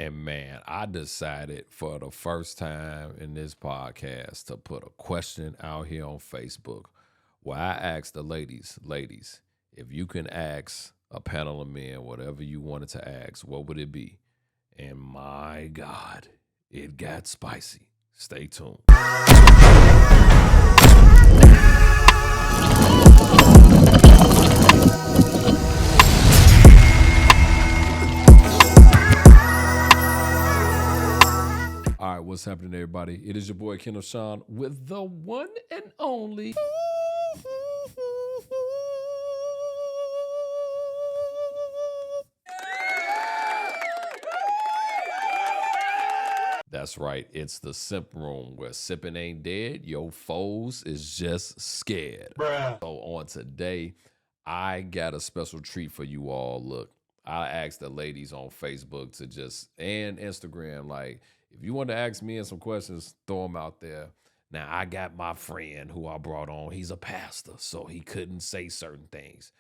And man, I decided for the first time in this podcast to put a question out here on Facebook where I asked the ladies, if you can ask a panel of men whatever you wanted to ask, what would it be? And my God, it got spicy. Stay tuned. All right, what's happening, everybody? It is your boy Kendall Sean with the one and only. That's right. It's the simp room where sipping ain't dead. Your foes is just scared. Bruh. So on today, I got a special treat for you all. Look, I asked the ladies on Facebook to just, and Instagram, like, if you want to ask me some questions, throw them out there. Now, I got my friend who I brought on. He's a pastor, so he couldn't say certain things.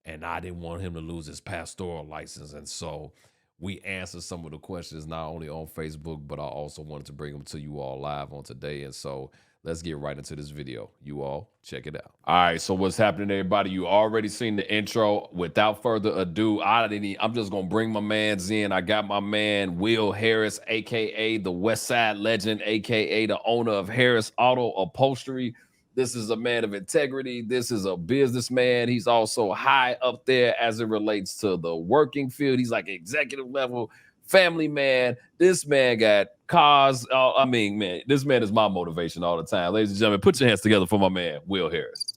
And I didn't want him to lose his pastoral license. And so we answered some of the questions not only on Facebook, but I also wanted to bring them to you all live on today. And so let's get right into this video. You all check it out. All right, so what's happening, everybody? You already seen the intro. Without further ado, I'm just gonna bring my mans in. I got my man Will Harris, aka the West Side Legend, aka the owner of Harris Auto Upholstery. This is a man of integrity. This is a businessman. He's also high up there as it relates to the working field. He's like executive level, family man. This man got cars. Man, this man is my motivation all the time. Ladies and gentlemen, put your hands together for my man, Will Harris.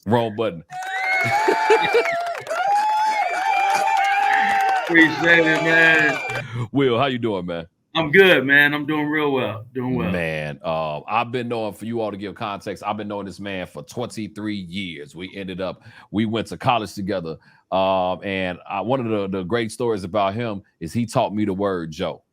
Wrong button. Appreciate it, man. Will, how you doing, man? I'm good, man. I'm doing real well. Doing well. Man, I've been knowing, for you all to give context, I've been knowing this man for 23 years. We went to college together. And one of the great stories about him is he taught me the word Joe.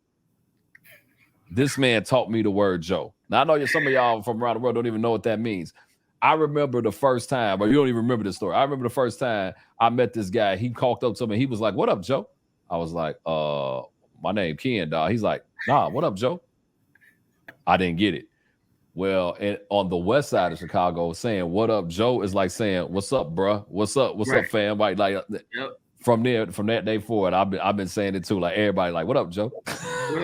This man taught me the word Joe. Now, I know some of y'all from around the world don't even know what that means. I remember the first time, but you don't even remember the story. I remember the first time I met this guy. He called up to me. He was like, "What up, Joe?" I was like, my name Ken, dog. He's like, "Nah, what up, Joe?" I didn't get it. Well, and on the west side of Chicago, saying "What up, Joe" is like saying "What's up, bruh? What's up? What's up, fam?" Like yep. From that day forward, I've been saying it too. Like everybody, like, "What up, Joe?"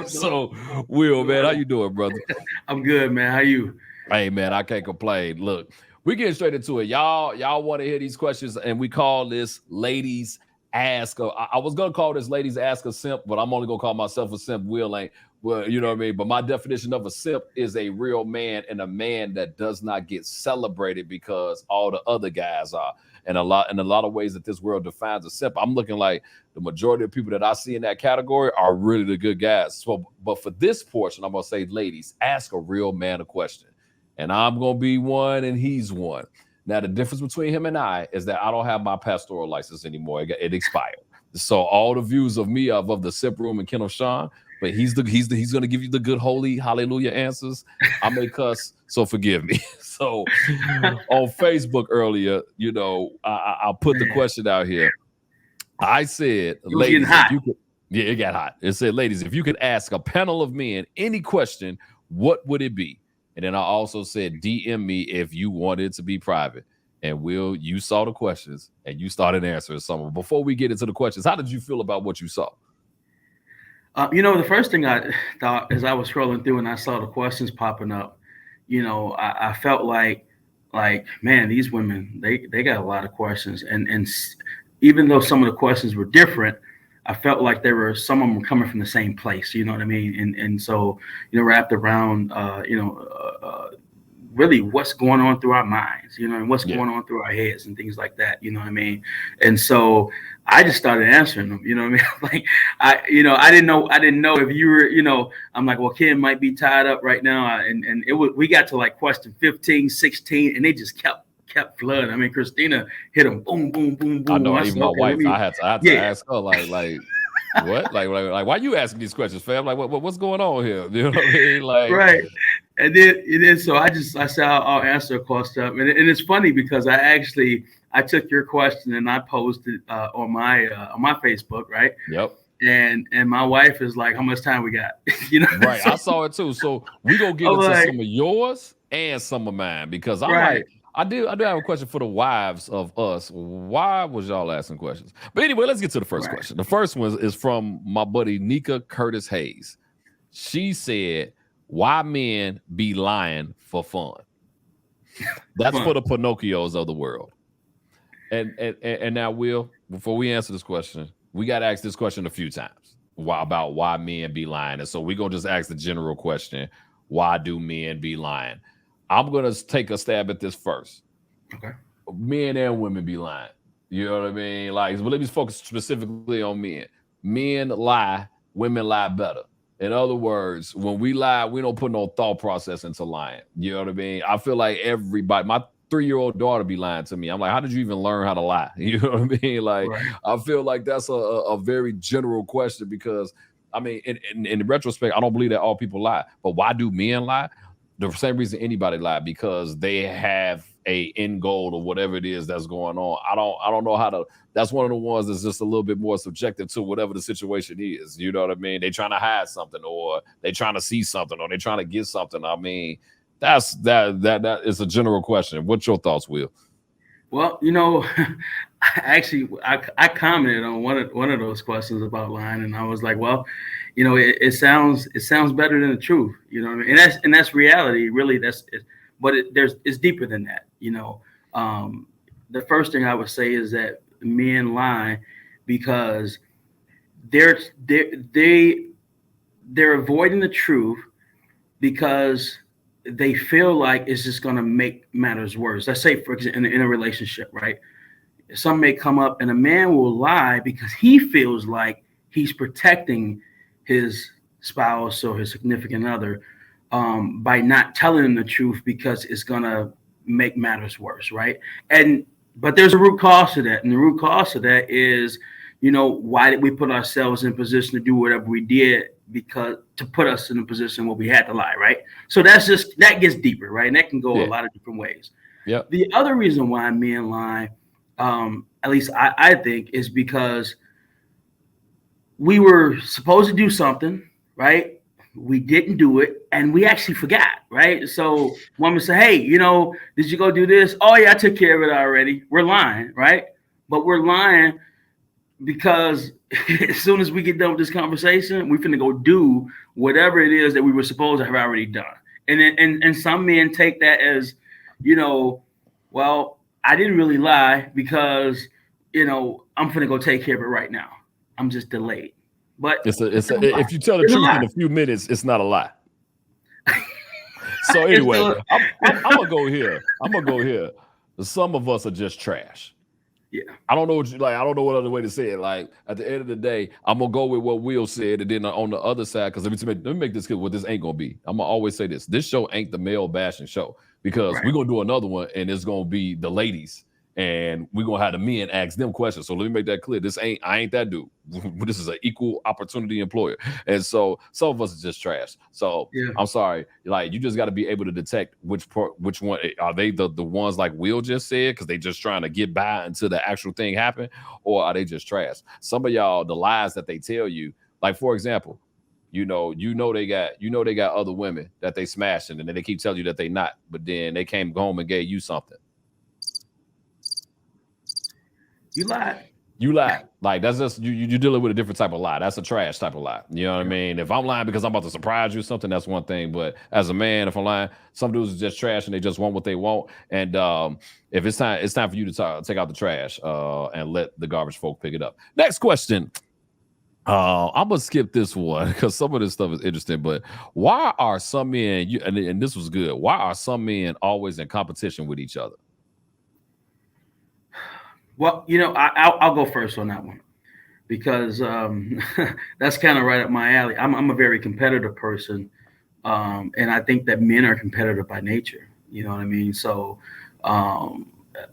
So, Will, man, how you doing, brother? I'm good, man. How you? Hey, man, I can't complain. Look, we getting straight into it. Y'all want to hear these questions, and we call this Ladies Ask. I was gonna call this Ladies Ask a Simp, but I'm only gonna call myself a simp. Will ain't. Well, you know what I mean? But my definition of a simp is a real man and a man that does not get celebrated because all the other guys are. And a lot of ways that this world defines a simp, I'm looking like the majority of people that I see in that category are really the good guys. So, but for this portion, I'm gonna say, ladies, ask a real man a question. And I'm gonna be one and he's one. Now, the difference between him and I is that I don't have my pastoral license anymore. It expired. So all the views of me of the Sip Room and Kendall Sean, but he's gonna give you the good holy hallelujah answers. I may cuss, so forgive me. So on Facebook earlier, you know, I put the question out here. I said, ladies, if you could, yeah, it got hot. It said, ladies, if you could ask a panel of men any question, what would it be? And then I also said, DM me if you wanted it to be private. And Will, you saw the questions and you started answering some of them. Before we get into the questions, how did you feel about what you saw? You know, the first thing I thought as I was scrolling through and I saw the questions popping up, you know, I felt like, man, these women, they got a lot of questions. And even though some of the questions were different, I felt like some of them were coming from the same place, you know what I mean? And so, you know, wrapped around, really what's going on through our minds, you know, and what's going on through our heads and things like that, you know what I mean? And so I just started answering them, you know what I mean? I didn't know if you were, you know, I'm like, well, Ken might be tied up right now. And we got to like question 15, 16, and they just kept flooding. I mean, Christina hit them, boom, boom, boom, boom. I know, even my wife, I had to ask her, like, what? Like, why you asking these questions, fam? Like, what's going on here? You know what I mean? Like, right. And then so I said I'll answer a question, and it's funny because I took your question and I posted on my Facebook, right? Yep. And my wife is like, how much time we got? You know, Right. so I saw it too. So we gonna get I'm into like, some of yours and some of mine because I'm right, like, I do have a question for the wives of us. Why was y'all asking questions? But anyway, let's get to the first right. question. The first one is from my buddy Nika Curtis Hayes. She said, why men be lying for fun? That's for Fun. the Pinocchios of the world. And now, Will, before we answer this question, we got to ask this question a few times. Why about why men be lying? And so we're gonna just ask the general question: why do men be lying? I'm gonna take a stab at this first. Okay. Men and women be lying. You know what I mean? Like, but let me focus specifically on men. Men lie, women lie better. In other words, when we lie, we don't put no thought process into lying. You know what I mean? I feel like everybody, my 3-year-old daughter be lying to me. I'm like, how did you even learn how to lie? You know what I mean? Like, Right. I feel like that's a very general question because, I mean, in retrospect, I don't believe that all people lie. But why do men lie? The same reason anybody lie, because they have a end goal or whatever it is that's going on. I don't know how to. That's one of the ones that's just a little bit more subjective to whatever the situation is. You know what I mean? They trying to hide something, or they trying to see something, or they trying to get something. I mean, that is a general question. What's your thoughts, Will? Well, you know, I commented on one of those questions about lying, and I was like, well, you know, it sounds better than the truth, you know what I mean? And that's reality, really. That's it, but it's deeper than that, you know. The first thing I would say is that men lie because they're they they they're avoiding the truth because they feel like it's just going to make matters worse. Let's say, for example, in a relationship, right? Some may come up and a man will lie because he feels like he's protecting his spouse or his significant other by not telling them the truth because it's going to make matters worse, right? But there's a root cause to that. And the root cause to that is, you know, why did we put ourselves in position to do whatever we did? Because to put us in a position where we had to lie, right? So that gets deeper, right? And that can go a lot of different ways. Yeah. The other reason why men lie, at least I think, is because we were supposed to do something, right? We didn't do it, and we actually forgot, right? So women say, hey, you know, did you go do this? Oh, yeah, I took care of it already. We're lying, right? But we're lying because as soon as we get done with this conversation, we're finna go do whatever it is that we were supposed to have already done. And some men take that as, you know, well, I didn't really lie because, you know, I'm finna go take care of it right now. I'm just delayed. But it's if you tell the truth in a few minutes, it's not a lie. So anyway, I'm gonna go here. Some of us are just trash. Yeah. I don't know what you like. I don't know what other way to say it. Like, at the end of the day, I'm gonna go with what Will said, and then on the other side, because let me make this clear what this ain't gonna be. I'm gonna always say this: this show ain't the male bashing show, because we're gonna do another one, and it's gonna be the ladies, and we're gonna have the men ask them questions. So let me make that clear. I ain't that dude. This is an equal opportunity employer, and so some of us are just trash. So I'm sorry, like, you just got to be able to detect which one are they, the ones like Will just said, because they just trying to get by until the actual thing happen, or are they just trash? Some of y'all, the lies that they tell you, like, for example, you know they got other women that they smashing, and then they keep telling you that they not, but then they came home and gave you something. You lied. Like, that's just you dealing with a different type of lie. That's a trash type of lie. You know what I mean? If I'm lying because I'm about to surprise you or something, that's one thing. But as a man, if I'm lying, some dudes are just trash and they just want what they want. And if it's time for you to take out the trash and let the garbage folk pick it up. Next question. I'm gonna skip this one because some of this stuff is interesting. But why are some men? And this was good. Why are some men always in competition with each other? Well, you know, I'll go first on that one because that's kind of right up my alley. I'm a very competitive person, and I think that men are competitive by nature. You know what I mean? So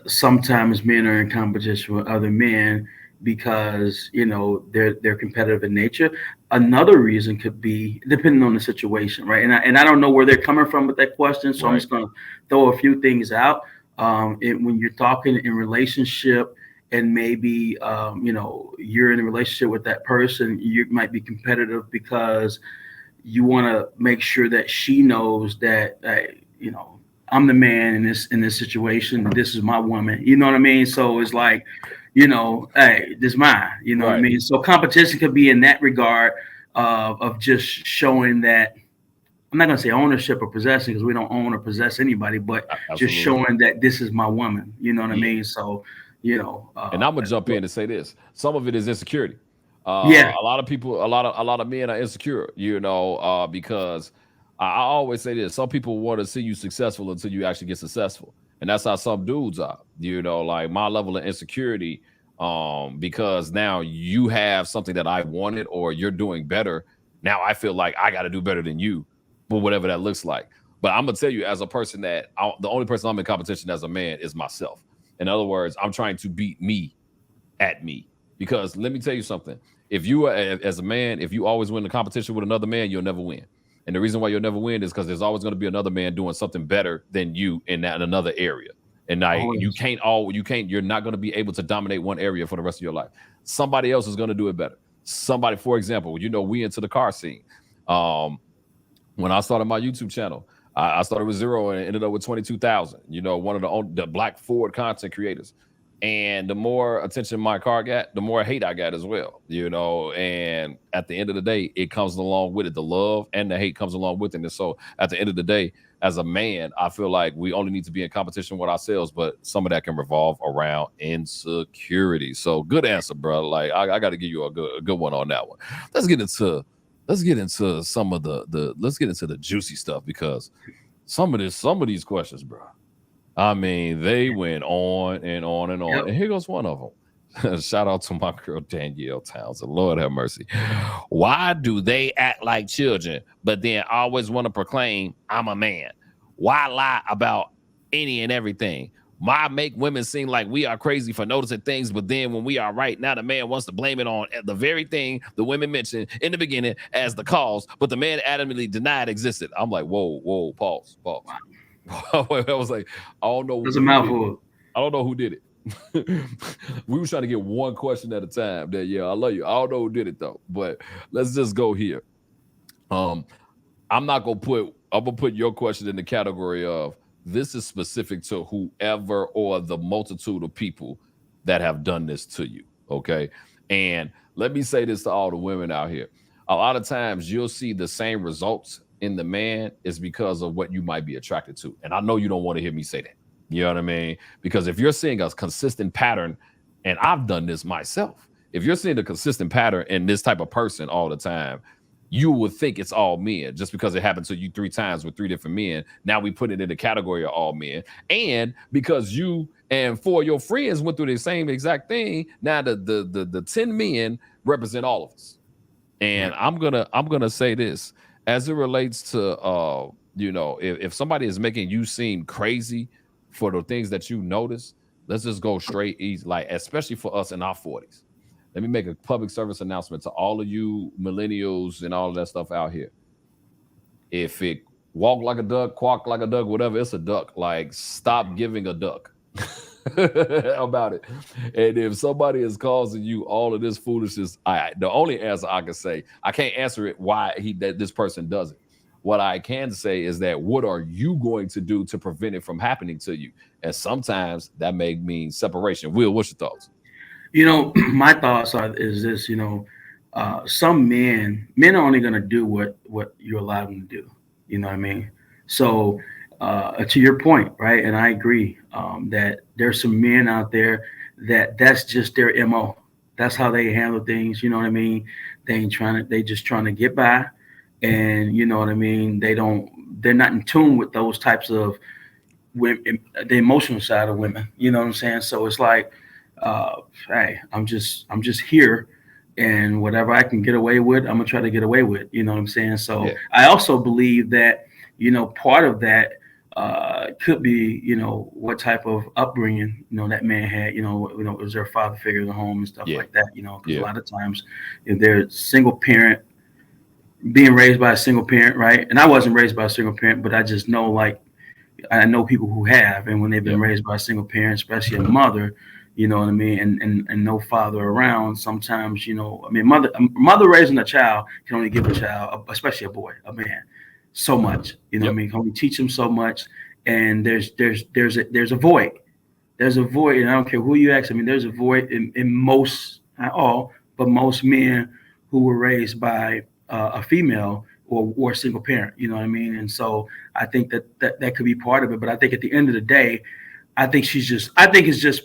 sometimes men are in competition with other men because, you know, they're competitive in nature. Another reason could be depending on the situation, right? And I don't know where they're coming from with that question, so I'm just going to throw a few things out. When you're talking in relationship and maybe you're in a relationship with that person. You might be competitive because you want to make sure that she knows that I'm the man in this situation. This is my woman. You know what I mean? So it's like, hey, this is mine. You know what I mean? So competition could be in that regard of just showing that. I'm not going to say ownership or possession because we don't own or possess anybody, but just showing that this is my woman. You know what I mean? So, and I'm gonna jump in and say this: some of it is insecurity. A lot of people, a lot of men are insecure, because I always say this: some people want to see you successful until you actually get successful, and that's how some dudes are. Like my level of insecurity, because now you have something that I wanted, or you're doing better. Now I feel like I got to do better than you. But whatever that looks like. But I'm gonna tell you, as a person the only person I'm in competition as a man is myself. In other words, I'm trying to beat me at me. Because let me tell you something. If you are, as a man, if you always win the competition with another man, you'll never win. And the reason why you'll never win is because there's always going to be another man doing something better than you in another area. And you're not going to be able to dominate one area for the rest of your life. Somebody else is going to do it better. Somebody, for example, we into the car scene. When I started my YouTube channel, I started with 0 and ended up with 22,000. One of the Black Ford content creators. And the more attention my car got, the more hate I got as well. And at the end of the day, it comes along with it. The love and the hate comes along with it. And so at the end of the day, as a man, I feel like we only need to be in competition with ourselves, but some of that can revolve around insecurity. So good answer, bro. Like I got to give you a good one on that one. Let's get into some of let's get into the juicy stuff, because some of these questions, bro, I mean, they went on and on and on. Yep. And here goes one of them. Shout out to my girl Danielle Townsend. Lord have mercy. Why do they act like children, but then always want to proclaim I'm a man? Why lie about any and everything? Why make women seem like we are crazy for noticing things, but then when we are right, now the man wants to blame it on the very thing the women mentioned in the beginning as the cause, but the man adamantly denied existed. I'm like, whoa, pause. I was like, I don't know. That's a mouthful. I don't know who did it. We were trying to get one question at a time. That I love you. I don't know who did it though, but let's just go here. I'm gonna put your question in the category of, this is specific to whoever or the multitude of people that have done this to you, okay? And let me say this to all the women out here. A lot of times you'll see the same results in the man is because of what you might be attracted to. And I know you don't want to hear me say that. You know what I mean? Because if you're seeing a consistent pattern, and I've done this myself, if you're seeing a consistent pattern in this type of person all the time, you would think it's all men just because it happened to you 3 times with 3 different men. Now we put it in the category of all men. And because you and 4 of your friends went through the same exact thing, now the 10 men represent all of us. And I'm gonna say this as it relates to if somebody is making you seem crazy for the things that you notice, let's just go straight easy, like especially for us in our 40s. Let me make a public service announcement to all of you millennials and all of that stuff out here. If it walk like a duck, quack like a duck, whatever, it's a duck. Like, stop giving a duck about it. And if somebody is causing you all of this foolishness, the only answer I can say, I can't answer it why this person does it. What I can say is that what are you going to do to prevent it from happening to you? And sometimes that may mean separation. Will, what's your thoughts? My thoughts is this, some men are only going to do what you allow them to do. You know what I mean? So to your point, right? And I agree that there's some men out there that's just their MO. That's how they handle things. You know what I mean? They just trying to get by. And you know what I mean? They're not in tune with those types of women, the emotional side of women. You know what I'm saying? So it's like, hey, I'm just here, and whatever I can get away with, I'm gonna try to get away with. You know what I'm saying? So yeah. I also believe that part of that could be what type of upbringing that man had. Was there a father figure in the home and stuff like that? Because a lot of times if they're single parent, being raised by a single parent, right? And I wasn't raised by a single parent, but I just know I know people who have, and when they've been raised by a single parent, especially a mother, you know what I mean, and no father around, sometimes, you know, I mean, mother raising a child can only give a child, especially a boy, a man, so much, you know what I mean, can only teach him so much, and there's a void. There's a void, and I don't care who you ask. I mean, there's a void in most, not all, but most men who were raised by a female or a single parent. You know what I mean? And so I think that could be part of it. But I think at the end of the day, I think it's just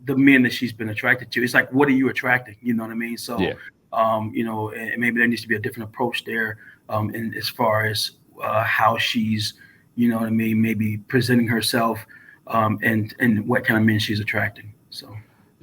the men that she's been attracted to. It's like, what are you attracting? You know what I mean? So, you know, and maybe there needs to be a different approach there, in as far as how she's, you know what I mean, maybe presenting herself. And what kind of men she's attracting. So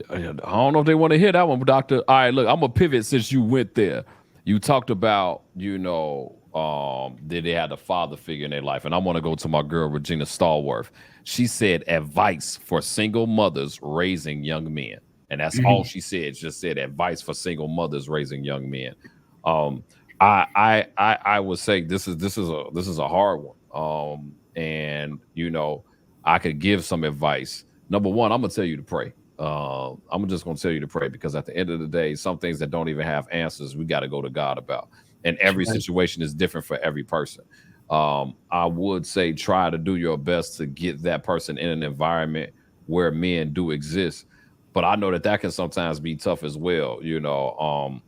I don't know if they want to hear that one, Doctor. All right, look, I'm gonna pivot since you went there. You talked about, you know, that they had a father figure in their life, and I want to go to my girl Regina Stallworth. She said advice for single mothers raising young men, and that's all she said. Just said advice for single mothers raising young men. I would say this is a hard one. And you know, I could give some advice. Number one, I'm gonna tell you to pray. I'm just gonna tell you to pray, because at the end of the day, some things that don't even have answers, we got to go to God about. And every situation is different for every person. I would say try to do your best to get that person in an environment where men do exist. But I know that can sometimes be tough as well. You know,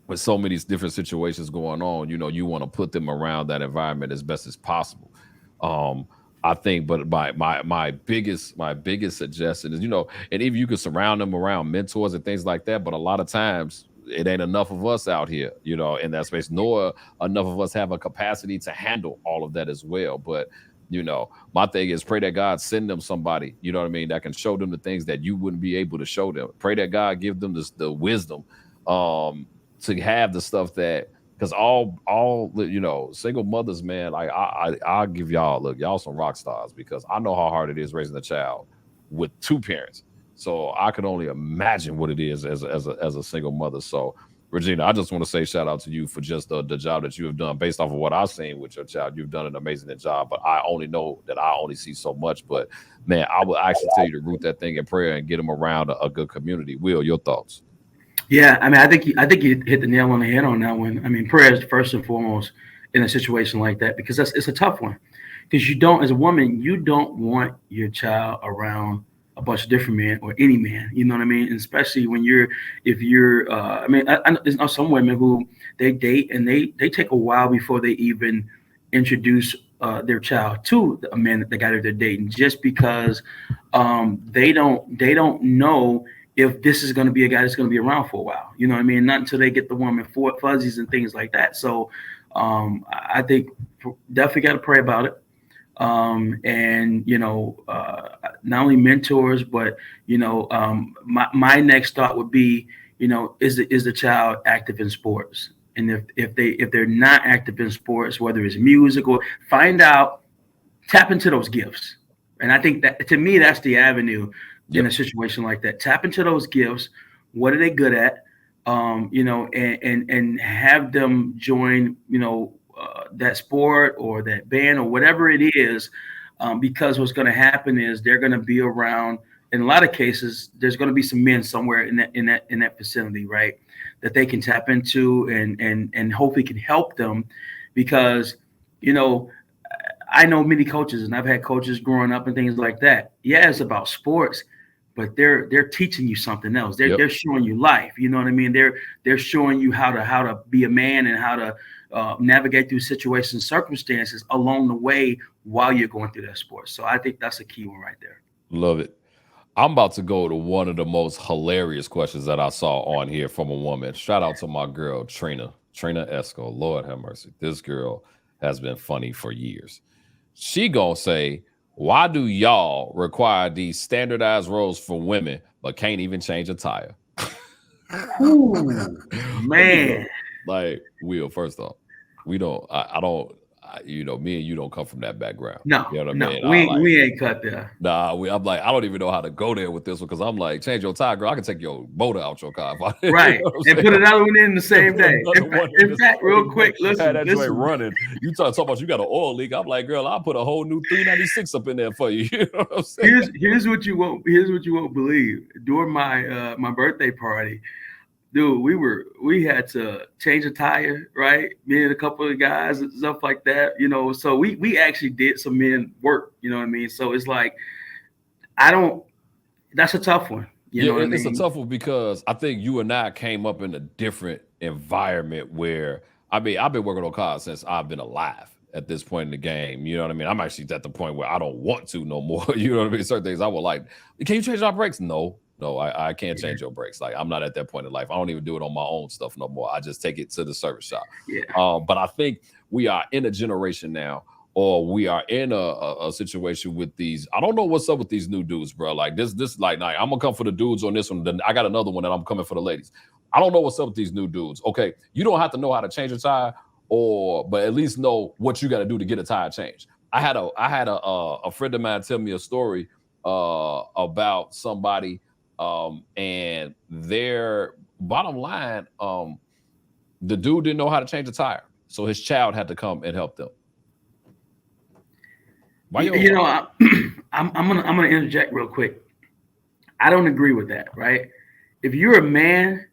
with so many different situations going on, you know, you want to put them around that environment as best as possible. I think, but my biggest suggestion is, you know, and if you could surround them around mentors and things like that, but a lot of times it ain't enough of us out here, you know, in that space, nor enough of us have a capacity to handle all of that as well. But, you know, my thing is pray that God send them somebody, you know what I mean, that can show them the things that you wouldn't be able to show them. Pray that God give them the wisdom to have the stuff that, because all you know, single mothers, man, like I'll give y'all some rock stars, because I know how hard it is raising a child with two parents. So I could only imagine what it is as a single mother. So Regina, I just want to say shout out to you for just the job that you have done. Based off of what I've seen with your child, you've done an amazing job. But I only know that I only see so much. But man, I would actually tell you to root that thing in prayer and get them around a good community. Will, your thoughts? Yeah, I mean, I think you hit the nail on the head on that one. I mean, prayer is first and foremost in a situation like that, because it's a tough one. Because you don't, as a woman, you don't want your child around a bunch of different men or any man. You know what I mean? And especially when I mean, there's some women who they date and they take a while before they even introduce their child to a man, the guy that they're dating, just because they don't know if this is going to be a guy that's going to be around for a while. You know what I mean? Not until they get the woman fuzzies and things like that. So I think definitely got to pray about it. And, you know, not only mentors, but, you know, my next thought would be, you know, is the child active in sports? And if they're not active in sports, whether it's music, or find out, tap into those gifts. And I think that, to me, that's the avenue in a situation like that. Tap into those gifts. What are they good at? You know, and have them join, you know, that sport or that band or whatever it is, because what's going to happen is they're going to be around. In a lot of cases, there's going to be some men somewhere in that vicinity, right, that they can tap into and hopefully can help them, because, you know, I know many coaches, and I've had coaches growing up and things like that. Yeah, it's about sports, but they're teaching you something else. They're showing you life. You know what I mean? They're showing you how to be a man and how to navigate through situations and circumstances along the way while you're going through that sport. So I think that's a key one right there. Love it. I'm about to go to one of the most hilarious questions that I saw on here from a woman. Shout out to my girl, Trina Esco. Lord have mercy. This girl has been funny for years. She gonna say, why do y'all require these standardized roles for women, but can't even change a tire? Ooh, man. Like, Will, first off, we don't, I don't, you know, me and you don't come from that background. No, You know what I no, mean? we ain't cut there. Nah, I'm like, I don't even know how to go there with this one because I'm like, change your tire, girl. I can take your motor out your car. Right. You know And put another one in the same day. Another In fact, real quick, listen. that joint running. You talk about you got an oil leak. I'm like, girl, I'll put a whole new 396 up in there for you. You know what I'm saying? Here's what you won't believe. During my my birthday party, dude, we had to change a tire, right? Me and a couple of guys and stuff like that, you know. So we actually did some men work, you know what I mean? So it's like that's a tough one. You know what I mean? It's a tough one because I think you and I came up in a different environment where I've been working on cars since I've been alive at this point in the game. You know what I mean? I'm actually at the point where I don't want to no more. You know what I mean? Certain things I would like, can you change our brakes? No, I can't change your brakes. Like I'm not at that point in life. I don't even do it on my own stuff no more. I just take it to the service shop. Yeah. But I think we are in a generation now, or we are in a situation with these. I don't know what's up with these new dudes, bro. Like this like I'm gonna come for the dudes on this one. Then I got another one that I'm coming for the ladies. I don't know what's up with these new dudes. Okay, you don't have to know how to change a tire, but at least know what you got to do to get a tire changed. I had a friend of mine tell me a story about somebody, and their bottom line, the dude didn't know how to change a tire, so his child had to come and help them. You know, I'm gonna interject real quick. I don't agree with that, right? If you're a man,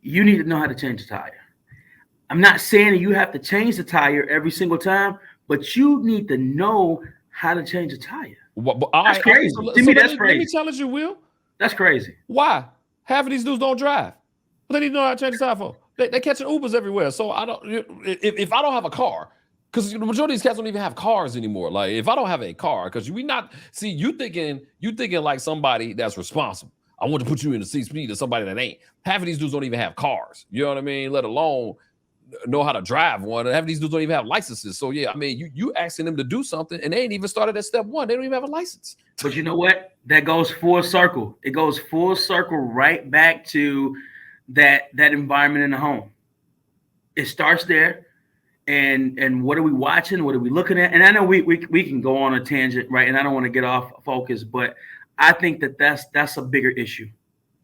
you need to know how to change a tire. I'm not saying that you have to change the tire every single time, but you need to know how to change a tire. That's crazy. To me, that's crazy. Let me challenge you, Will. That's crazy. Why? Half of these dudes don't drive. What they need to know how to change the tire for? They catching Ubers everywhere. So I don't. If I don't have a car, because the majority of these cats don't even have cars anymore. Like if I don't have a car, because you thinking like somebody that's responsible. I want to put you in the C-speed to somebody that ain't. Half of these dudes don't even have cars. You know what I mean? Let alone know how to drive one. And half of these dudes don't even have licenses. So yeah, I mean, you asking them to do something, and they ain't even started at step one. They don't even have a license. But you know what? That goes full circle. It goes full circle right back to that environment in the home. It starts there. And what are we watching? What are we looking at? And I know we can go on a tangent, right? And I don't want to get off focus, but I think that's a bigger issue,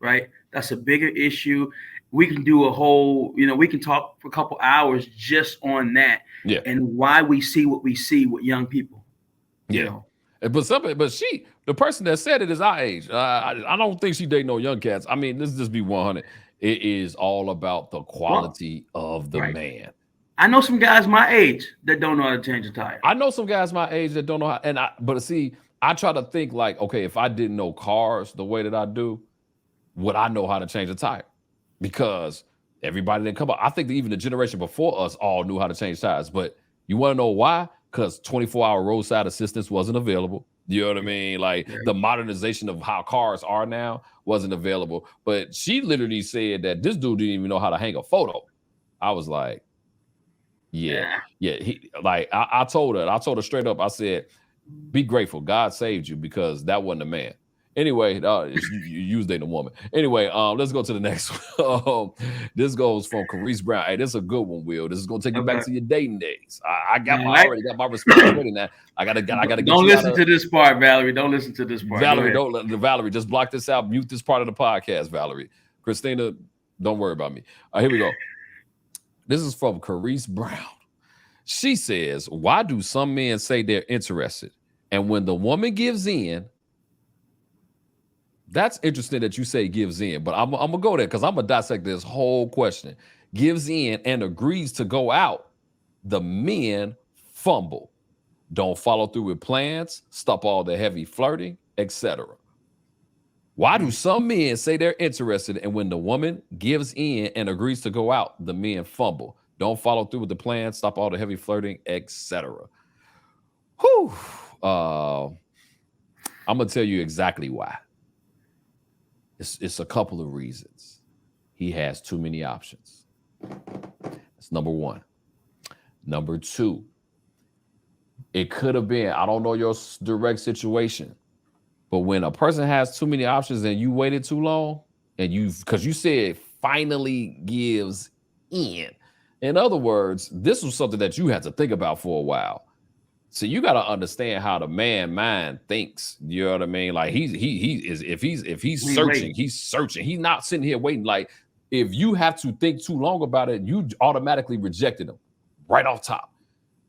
right? That's a bigger issue. We can do a whole, we can talk for a couple hours just on that, and why we see what we see with young people. Yeah. You know? But the person that said it is our age. I don't think she dating no young cats. I mean, let's just be 100. It is all about the quality of the man. I know some guys my age that don't know how to change a tire. I know some guys my age that don't know how, but see, I try to think like, okay, if I didn't know cars the way that I do, would I know how to change a tire? Because everybody didn't come up. I think that even the generation before us all knew how to change tires. But you want to know why? Because 24-hour roadside assistance wasn't available. You know what I mean? Like the modernization of how cars are now wasn't available. But she literally said that this dude didn't even know how to hang a photo. I was like, yeah. I told her straight up. I said, be grateful. God saved you because that wasn't a man. Anyway, you dating a woman. Anyway, let's go to the next one. This goes from Carice Brown. Hey, this is a good one, Will. This is gonna take you back to your dating days. I already got my response ready now. I gotta get. Don't listen to this part, Valerie. Don't listen to this part. Valerie, just block this out. Mute this part of the podcast, Valerie. Christina, don't worry about me. Here we go. This is from Carice Brown. She says, "Why do some men say they're interested, and when the woman gives in?" That's interesting that you say gives in, but I'm gonna go there because I'm gonna dissect this whole question. Gives in and agrees to go out. The men fumble, don't follow through with plans, stop all the heavy flirting, etc. Why do some men say they're interested, and when the woman gives in and agrees to go out, the men fumble, don't follow through with the plans, stop all the heavy flirting, etc. Whew. I'm gonna tell you exactly why. It's a couple of reasons. He has too many options. That's number one. Number two, it could have been, I don't know your direct situation, but when a person has too many options and you waited too long, and because you said finally gives in, In other words, this was something that you had to think about for a while. So you got to understand how the man mind thinks. You know what I mean? Like he is if he's searching, he's searching. He's not sitting here waiting. Like if you have to think too long about it, you automatically rejected him right off top.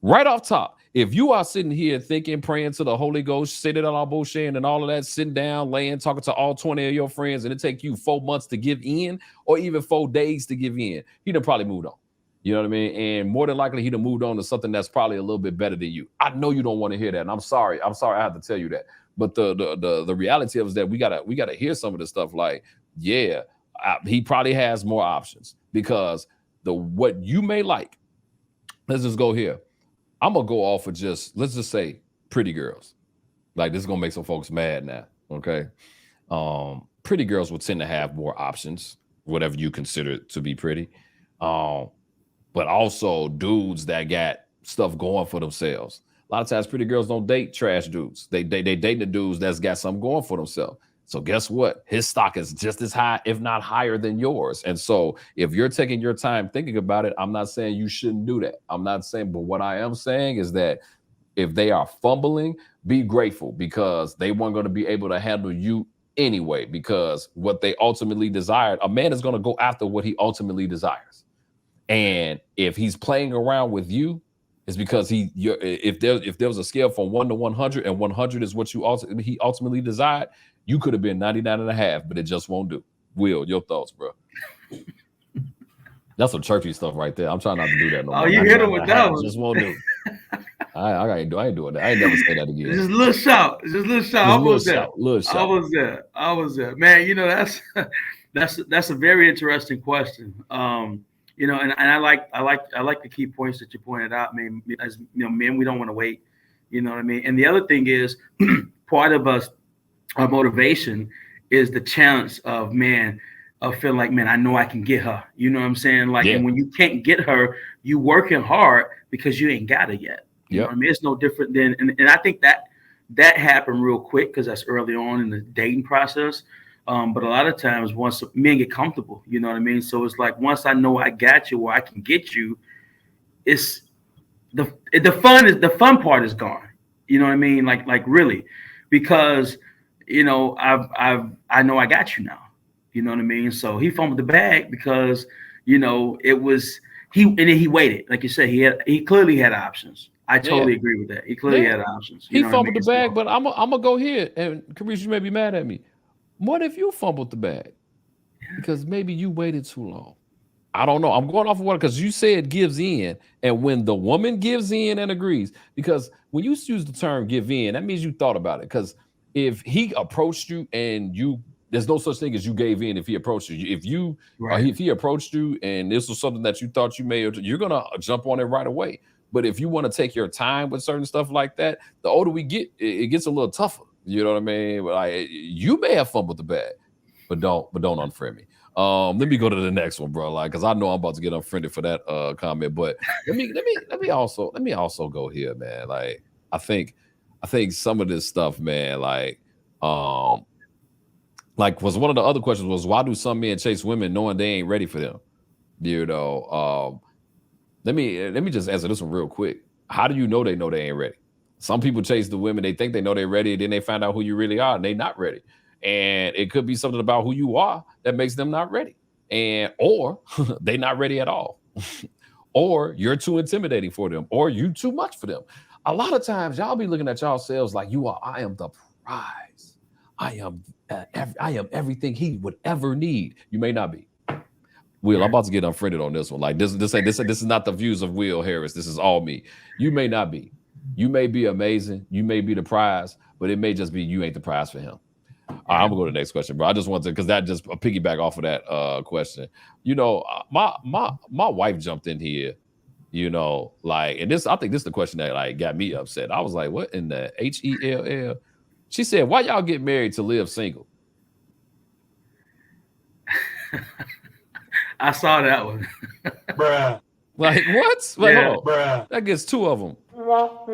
Right off top. If you are sitting here thinking, praying to the Holy Ghost, sitting on our bullshit and all of that, sitting down, laying, talking to all 20 of your friends, and it take you 4 months to give in, or even 4 days to give in, he'd have probably moved on. You know what I mean? And more than likely, he'd have moved on to something that's probably a little bit better than you. I know you don't want to hear that, and I'm sorry. I have to tell you that. But the reality of it is that we gotta hear some of this stuff. Like, yeah, he probably has more options because what you may like. Let's just go here. I'm gonna go off of let's just say pretty girls. Like this is gonna make some folks mad now. Okay. Pretty girls will tend to have more options, whatever you consider to be pretty. But also dudes that got stuff going for themselves. A lot of times pretty girls don't date trash dudes. They date the dudes that's got something going for themselves. So guess what? His stock is just as high, if not higher than yours. And so if you're taking your time thinking about it, I'm not saying you shouldn't do that. I'm not saying, but what I am saying is that if they are fumbling, be grateful because they weren't going to be able to handle you anyway, because what they ultimately desired, a man is going to go after what he ultimately desires. And if he's playing around with you, it's because if there was a scale from 1 to 100 and 100 is what he ultimately desired, you could have been 99 and a half, but it just won't do. Will, your thoughts, bro? That's some churchy stuff right there. I'm trying not to do that no more. Oh, you hit him with that one. Just won't do. I ain't doing that. I ain't never say that again. Just a little shout. Just a little shout. I was there. Man, you know, that's a very interesting question. You know, and I like the key points that you pointed out. I mean, as you know, men, we don't want to wait. You know what I mean? And the other thing is part of our motivation is the challenge of feeling like, man, I know I can get her. You know what I'm saying? Like, and when you can't get her, you working hard because you ain't got her yet. You know what I mean? It's no different than, and I think that happened real quick because that's early on in the dating process. But a lot of times once men get comfortable, you know what I mean? So it's like, once I know I got you or I can get you, it's the fun part is gone. You know what I mean? Like really, because, you know, I know I got you now, you know what I mean? So he fumbled the bag because, you know, and then he waited. Like you said, he clearly had options. I totally agree with that. He clearly had options. He fumbled the bag, but I'm gonna go here, and Carisha, you may be mad at me. What if you fumbled the bag? Because maybe you waited too long. I don't know. I'm going off of what, because you said gives in, and when the woman gives in and agrees, because when you use the term give in, that means you thought about it. Because if he approached you and there's no such thing as you gave in if he approached you. If he approached you and this was something that you thought you may, you're gonna jump on it right away. But if you want to take your time with certain stuff like that, the older we get, it gets a little tougher. You know what I mean? Like, you may have fumbled the bag, but don't unfriend me. Let me go to the next one, bro. Like, because I know I'm about to get unfriended for that comment. But let me also go here, man. Like, I think some of this stuff, man, like was one of the other questions was, why do some men chase women knowing they ain't ready for them? You know, let me just answer this one real quick. How do you know they ain't ready? Some people chase the women, they think they know they're ready, and then they find out who you really are, and they're not ready. And it could be something about who you are that makes them not ready. Or they're not ready at all. Or you're too intimidating for them, or you too much for them. A lot of times y'all be looking at yourselves like I am the prize. I am everything he would ever need. You may not be. Will, I'm about to get unfriended on this one. Like this is not the views of Will Harris. This is all me. You may not be. You may be amazing. You may be the prize, but it may just be you ain't the prize for him. All right, I'm gonna go to the next question, bro. I just want to, because that just piggyback off of that question. You know, my wife jumped in here. You know, like, and I think this is the question that like got me upset. I was like, what in the HELL? She said, why y'all get married to live single? I saw that one. Bruh. Like, what? Like, yeah, bruh. That gets 2 of them. First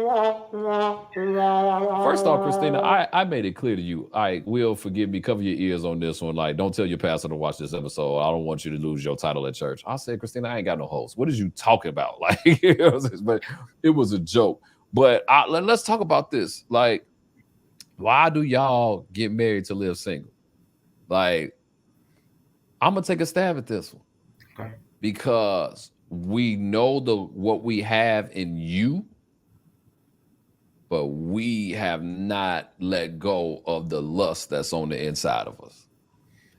off, Christina, I made it clear to you. I will forgive me, cover your ears on this one. Like, don't tell your pastor to watch this episode. I don't want you to lose your title at church. I said, Christina, I ain't got no host. What is you talking about? Like, you know, but it was a joke. But let's talk about this. Like, why do y'all get married to live single? Like, I'm gonna take a stab at this one. Okay. Because we know what we have in you, but we have not let go of the lust that's on the inside of us.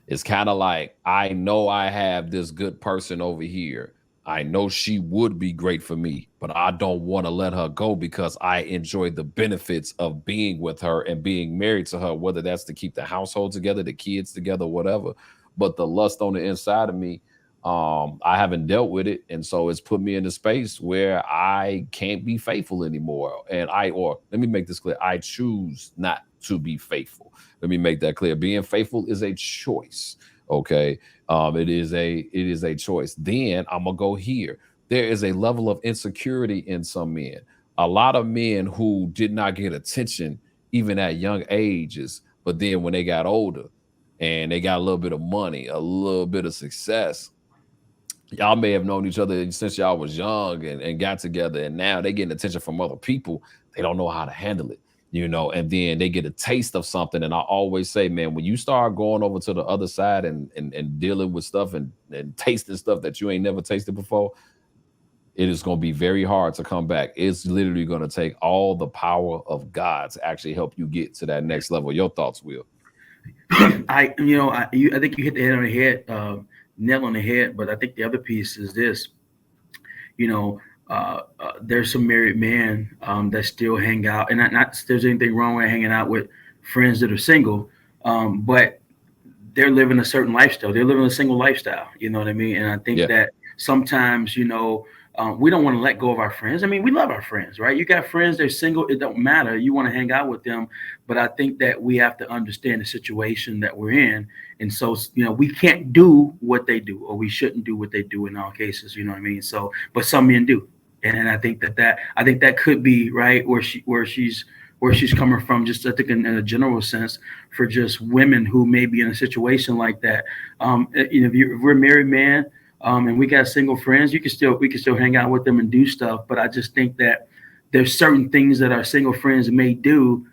It's kind of like, I know I have this good person over here. I know she would be great for me, but I don't want to let her go because I enjoy the benefits of being with her and being married to her, whether that's to keep the household together, the kids together, whatever. But the lust on the inside of me, I haven't dealt with it. And so it's put me in a space where I can't be faithful anymore. And or let me make this clear. I choose not to be faithful. Let me make that clear. Being faithful is a choice. Okay. It is a choice. Then I'm gonna go here. There is a level of insecurity in some men. A lot of men who did not get attention even at young ages, but then when they got older and they got a little bit of money, a little bit of success, y'all may have known each other since y'all was young and got together, and now they getting attention from other people. They don't know how to handle it, you know, and then they get a taste of something. And I always say, man, when you start going over to the other side and dealing with stuff and tasting stuff that you ain't never tasted before, it is going to be very hard to come back. It's literally going to take all the power of God to actually help you get to that next level. Your thoughts, Will? I think you hit the head on the head, nail on the head. But I think the other piece is this. You know, there's some married men that still hang out, and not there's anything wrong with hanging out with friends that are single, but they're living a certain lifestyle. They're living a single lifestyle. You know what I mean? And I think that sometimes, you know, we don't want to let go of our friends. I mean, we love our friends, right? You got friends, they're single, it don't matter. You want to hang out with them. But I think that we have to understand the situation that we're in. And so, you know, we can't do what they do, or we shouldn't do what they do in all cases, you know what I mean? So, but some men do. And I think that could be right where she's coming from, just I think in a general sense, for just women who may be in a situation like that. You know, if we're a married man, and we got single friends, we can still hang out with them and do stuff. But I just think that there's certain things that our single friends may do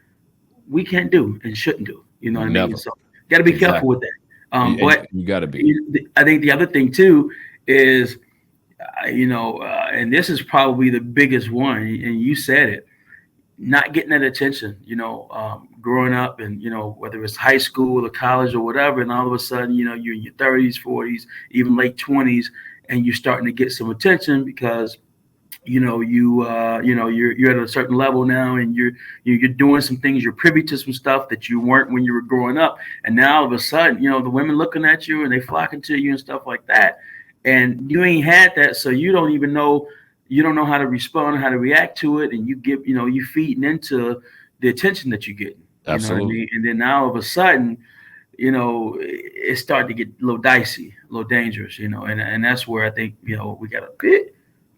we can't do and shouldn't do. You know what I mean? So got to be careful with that. But you got to be. I think the other thing too is, you know, and this is probably the biggest one, and you said it, not getting that attention, you know, growing up and, you know, whether it's high school or college or whatever, and all of a sudden, you know, you're in your 30s, 40s, even late 20s, and you're starting to get some attention because, you know, you're at a certain level now, and you're doing some things, you're privy to some stuff that you weren't when you were growing up. And now all of a sudden, you know, the women looking at you and they flocking to you and stuff like that. And you ain't had that, so you don't know how to respond, how to react to it, and you feeding into the attention that you get. Absolutely. You know what I mean? And then now all of a sudden, you know, it started to get a little dicey, a little dangerous, you know, and that's where I think, you know, we gotta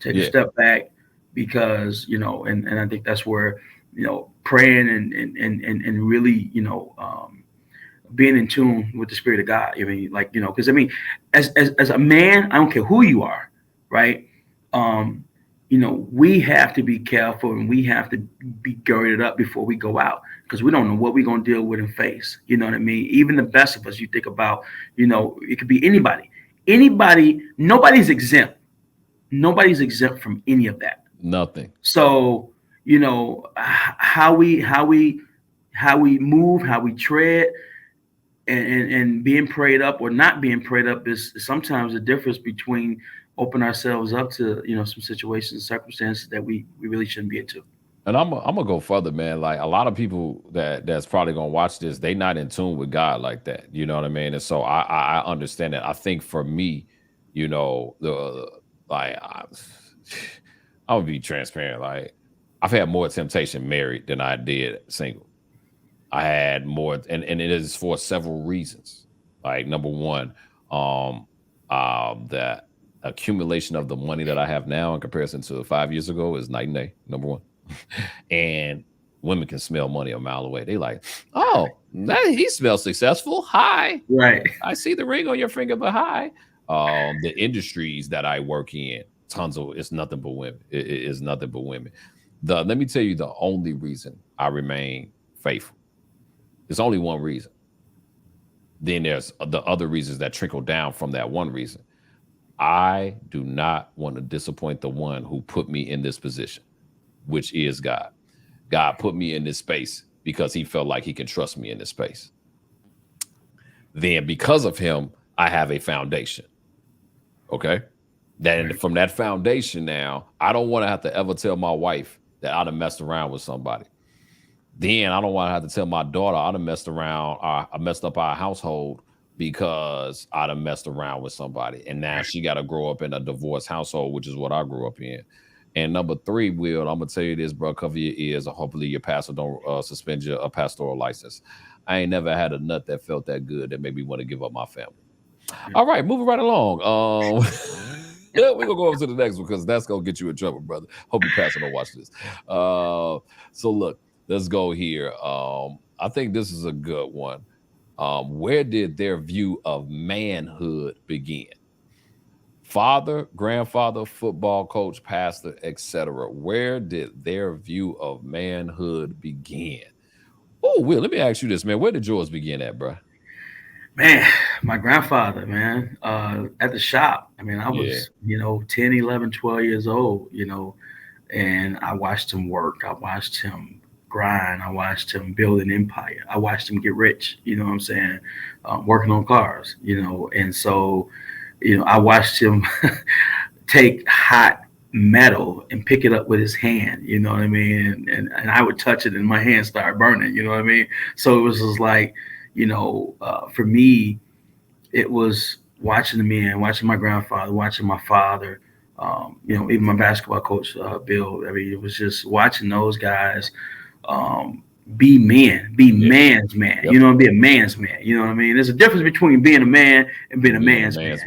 take a step back, because, you know, and I think that's where, you know, praying and really, you know, being in tune with the Spirit of God. I mean, like, you know, because I mean, as a man, I don't care who you are, right? You know, we have to be careful, and we have to be girded up before we go out, because we don't know what we're going to deal with and face. You know what I mean? Even the best of us, you think about, you know, it could be anybody, nobody's exempt. Nobody's exempt from any of that. Nothing. So, you know, how we move, how we tread, and being prayed up or not being prayed up is sometimes the difference between open ourselves up to, you know, some situations and circumstances that we really shouldn't be into. And I'm gonna go further, man. Like, a lot of people that's probably gonna watch this, they not in tune with God like that. You know what I mean? And so I understand that. I think for me, you know, I'm gonna be transparent. Like, I've had more temptation married than I did single. I had more, and it is for several reasons. Like, number one, that accumulation of the money that I have now in comparison to 5 years ago is night and day. Number one. And women can smell money a mile away. They like, oh, he smells successful. Hi. Right. I see the ring on your finger, but hi. The industries that I work in, it's nothing but women. It is nothing but women. Let me tell you the only reason I remain faithful. There's only one reason. Then there's the other reasons that trickle down from that one reason. I do not want to disappoint the one who put me in this position, which is God. God put me in this space because he felt like he can trust me in this space. Then because of him, I have a foundation. Okay. Then from that foundation now, I don't want to have to ever tell my wife that I done messed around with somebody. Then I don't want to have to tell my daughter I done messed around, I messed up our household because I done messed around with somebody. And now she got to grow up in a divorced household, which is what I grew up in. And number three, Will, I'm gonna tell you this, bro. Cover your ears, and hopefully your pastor don't suspend your pastoral license. I ain't never had a nut that felt that good that made me want to give up my family. All right, moving right along. We're gonna go over to the next one because that's gonna get you in trouble, brother. Hope your pastor don't watch this. So look, let's go here. I think this is a good one. Where did their view of manhood begin? Father, grandfather, football coach, pastor, etc. Where did their view of manhood begin? Oh, Will, let me ask you this, man. Where did yours begin at, bro? Man, my grandfather, man, at the shop. I mean, I was, 10, 11, 12 years old, and I watched him work. I watched him grind. I watched him build an empire. I watched him get rich, you know what I'm saying? Working on cars, and so, I watched him take hot metal and pick it up with his hand, you know what I mean? And I would touch it and my hand started burning, you know what I mean? So it was just like, for me, it was watching the men, watching my grandfather, watching my father, even my basketball coach, Bill. I mean, it was just watching those guys be men, man's man, be a man's man. You know what I mean? There's a difference between being a man and being a man's man.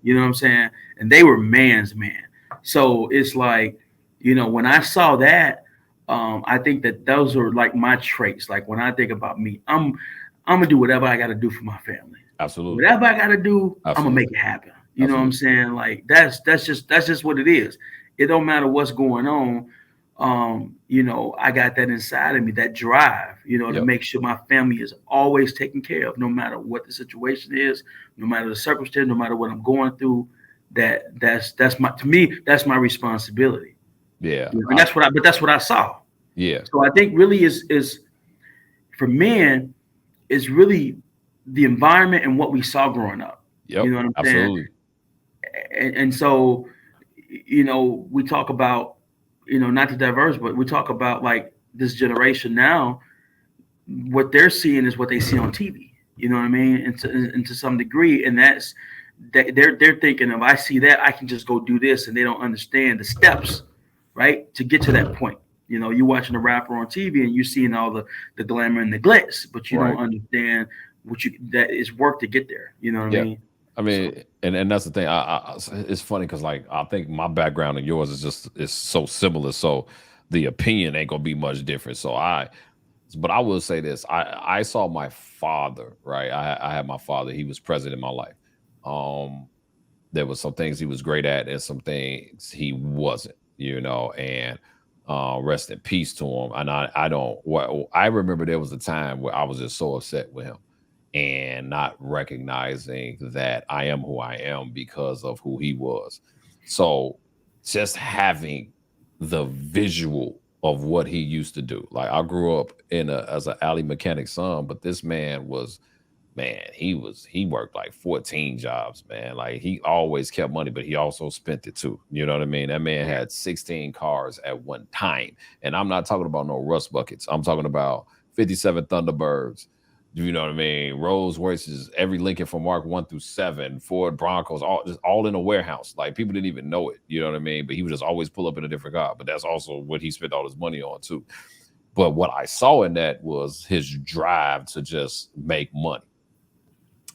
You know what I'm saying? And they were man's man. So it's like, when I saw that, I think that those are like my traits. Like when I think about me, I'm gonna do whatever I got to do for my family. Absolutely. Whatever I got to do, I'm gonna make it happen. You know what I'm saying? Like that's just what it is. It don't matter what's going on. I got that inside of me, that drive, to make sure my family is always taken care of, no matter what the situation is, no matter the circumstance, no matter what I'm going through. That's my responsibility. Yeah. And that's what I saw. Yeah. So I think really is for men is really the environment and what we saw growing up. Yep. You know what I'm Absolutely. saying? And so, we talk about, not to diverge, but we talk about like this generation now, what they're seeing is what they see on TV. You know what I mean? And to some degree, and that's they're thinking if I see that, I can just go do this, and they don't understand the steps, right, to get to that point. You're watching a rapper on TV and you're seeing all the glamour and the glitz, but you don't understand that it's work to get there. You know what I mean? I mean, and that's the thing. It's funny because like I think my background and yours is so similar. So the opinion ain't gonna be much different. But I will say this: I saw my father. Right, I had my father. He was present in my life. There was some things he was great at, and some things he wasn't. And rest in peace to him. And I remember there was a time where I was just so upset with him. And not recognizing that I am who I am because of who he was. So just having the visual of what he used to do. Like I grew up as an alley mechanic son, but this man he worked like 14 jobs, man. Like he always kept money, but he also spent it too. You know what I mean? That man had 16 cars at one time. And I'm not talking about no rust buckets. I'm talking about 57 Thunderbirds. You know what I mean? Rolls Royces, every Lincoln from Mark 1 through 7, Ford Broncos, all in a warehouse. Like people didn't even know it. You know what I mean? But he would just always pull up in a different car. But that's also what he spent all his money on too. But what I saw in that was his drive to just make money.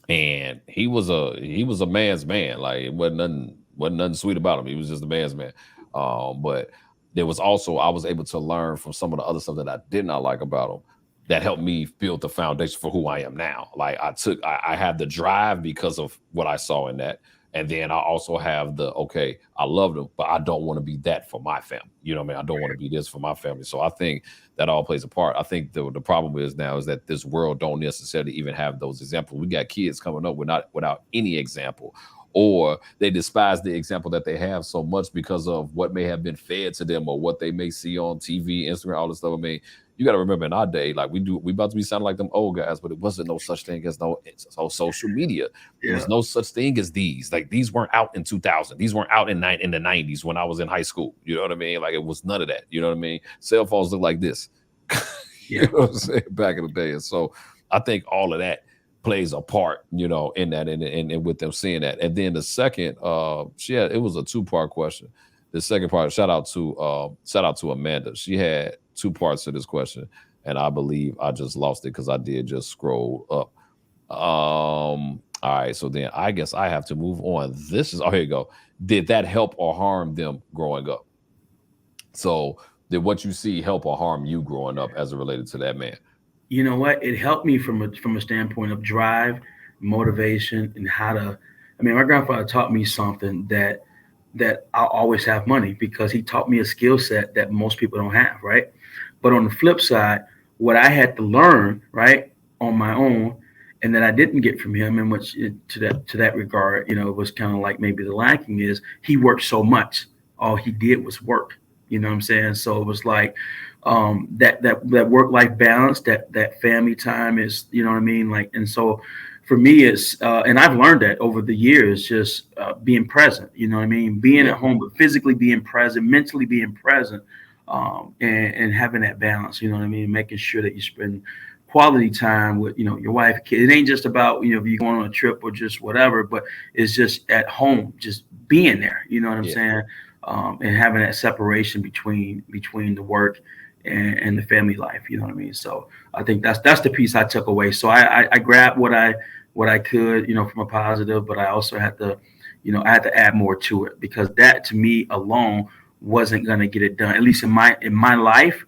And he was a man's man. Like it wasn't nothing sweet about him. He was just a man's man. But there was also, I was able to learn from some of the other stuff that I did not like about him that helped me build the foundation for who I am now. Like I had the drive because of what I saw in that. And then I also have the, okay, I love them, but I don't want to be that for my family. You know what I mean? I don't want to be this for my family. So I think that all plays a part. I think the problem is now is that this world don't necessarily even have those examples. We got kids coming up without any example, or they despise the example that they have so much because of what may have been fed to them or what they may see on TV, Instagram, all this stuff. I mean, you got to remember in our day, like we about to be sounding like them old guys, but it wasn't no such thing as no social media. There was no such thing as these. Like these weren't out in 2000. These weren't out in the 90s when I was in high school. You know what I mean? Like it was none of that. You know what I mean? Cell phones look like this. You know what I'm saying? Back in the day. And so I think all of that plays a part, you know, in that and with them seeing that. And then the second, it was a two-part question. The second part, shout out to Amanda. She had two parts to this question, and I believe I just lost it because I did just scroll up. All right, so then I guess I have to move on. This is, oh, here you go. Did that help or harm them growing up? So did what you see help or harm you growing up as it related to that man? You know what? It helped me from a standpoint of drive, motivation, and how to. I mean, my grandfather taught me something that I'll always have money because he taught me a skill set that most people don't have, right? But on the flip side, what I had to learn, right, on my own, and that I didn't get from him, and which to that regard, you know, it was kind of like maybe the lacking is he worked so much. All he did was work. You know what I'm saying? So it was like that work life balance, that family time is, you know what I mean? Like, and so for me, it's and I've learned that over the years, just being present. You know what I mean? Being at home, but physically being present, mentally being present, and having that balance. You know what I mean? Making sure that you spend quality time with, you know, your wife, kid. It ain't just about, you know, if you're going on a trip or just whatever, but it's just at home, just being there. You know what I'm saying? And having that separation between the work and the family life. You know what I mean? So I think that's the piece I took away. So I grabbed what I could, you know, from a positive, but I also had to, you know, I had to add more to it because that to me alone wasn't going to get it done, at least in my life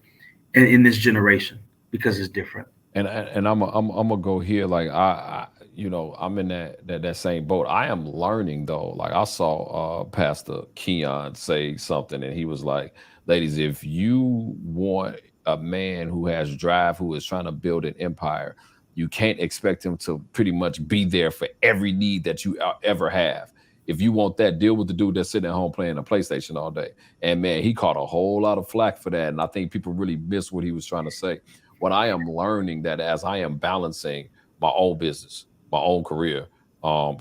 and in this generation, because it's different. And I'm gonna go here. Like I you know, I'm in that same boat. I am learning though. Like I saw Pastor Keon say something, and he was like, "Ladies, if you want a man who has drive, who is trying to build an empire, you can't expect him to pretty much be there for every need that you ever have. If you want that, deal with the dude that's sitting at home playing a PlayStation all day." And man, he caught a whole lot of flack for that, and I think people really missed what he was trying to say. What I am learning that as I am balancing my own business, my own career, I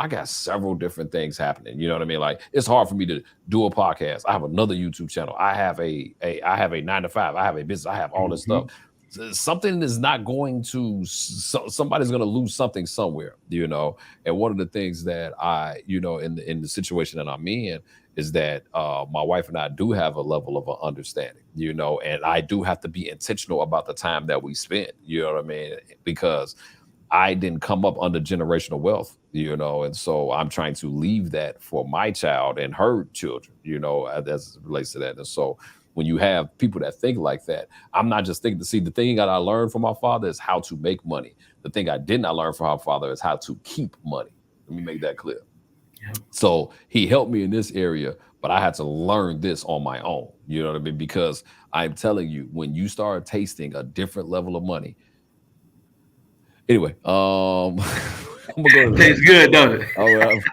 got several different things happening. You know what I mean? Like it's hard for me to do a podcast. I have another YouTube channel. I have a 9 to 5. I have a business. I have all this stuff. Something is not going to, somebody's going to lose something somewhere, you know? And one of the things that I, you know, in the situation that I'm in is that my wife and I do have a level of understanding, you know, and I do have to be intentional about the time that we spend, you know what I mean? Because I didn't come up under generational wealth, you know, and so I'm trying to leave that for my child and her children, you know, as it relates to that. And so when you have people that think like that, I'm not just thinking to see the thing that I learned from my father is how to make money. The thing I did not learn from my father is how to keep money. Let me make that clear. Yeah. So he helped me in this area, but I had to learn this on my own. You know what I mean? Because I'm telling you, when you start tasting a different level of money. Anyway, I'm gonna go tastes good, doesn't it?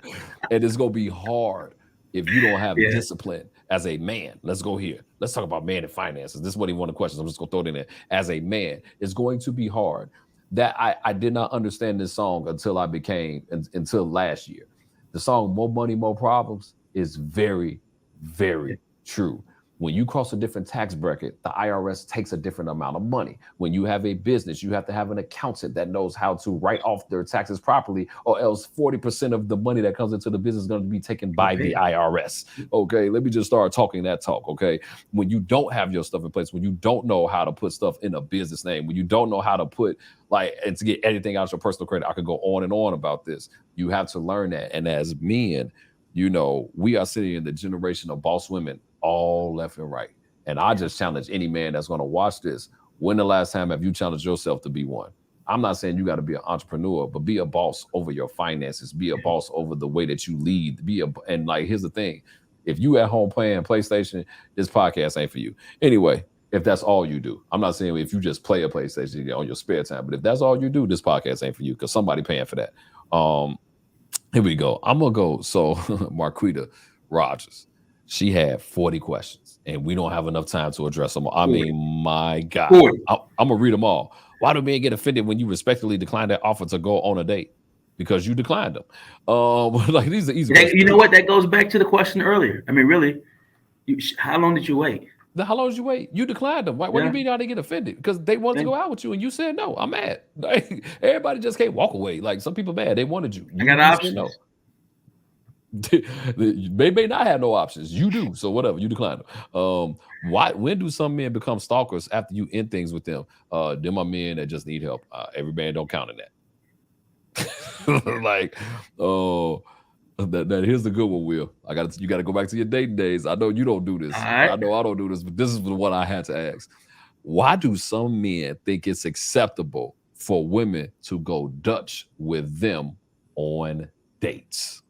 And it's gonna be hard if you don't have discipline as a man. Let's go here. Let's talk about man and finances. This is what he wanted questions. I'm just gonna throw it in there. As a man, it's going to be hard. That I did not understand this song until last year. The song "More Money, More Problems" is very, very true. When you cross a different tax bracket, the IRS takes a different amount of money. When you have a business, you have to have an accountant that knows how to write off their taxes properly, or else 40% of the money that comes into the business is going to be taken by the IRS. Okay, let me just start talking that talk, okay? When you don't have your stuff in place, when you don't know how to put stuff in a business name, when you don't know how to put, and to get anything out of your personal credit, I could go on and on about this. You have to learn that. And as men, you know, we are sitting in the generation of boss women all left and right. And I just challenge any man that's going to watch this. When the last time have you challenged yourself to be one? I'm not saying you got to be an entrepreneur, but be a boss over your finances. Be a boss over the way that you lead. And like, here's the thing. If you at home playing PlayStation, this podcast ain't for you. Anyway, if that's all you do, I'm not saying if you just play a PlayStation on your spare time, but if that's all you do, this podcast ain't for you because somebody paying for that. Here we go. I'm going to go. So Marquita Rogers, she had 40 questions and we don't have enough time to address them all. I mean, my God, I'm going to read them all. Why do men get offended when you respectfully decline that offer to go on a date? Because you declined them. Like these are easy. You know what? That goes back to the question earlier. I mean, really, how long did you wait? How long did you wait? You declined them. What do you mean how they get offended? Because they wanted to go out with you and you said no. I'm mad. Like, everybody just can't walk away. Like some people mad. They wanted you. I got options. No. They may not have no options. You do. So whatever. You decline them. When do some men become stalkers after you end things with them? Them are men that just need help. Every man don't count in that. Like, that here's the good one, Will. You got to go back to your dating days. I know you don't do this. Right. I know I don't do this, but this is the one I had to ask. Why do some men think it's acceptable for women to go Dutch with them on dates?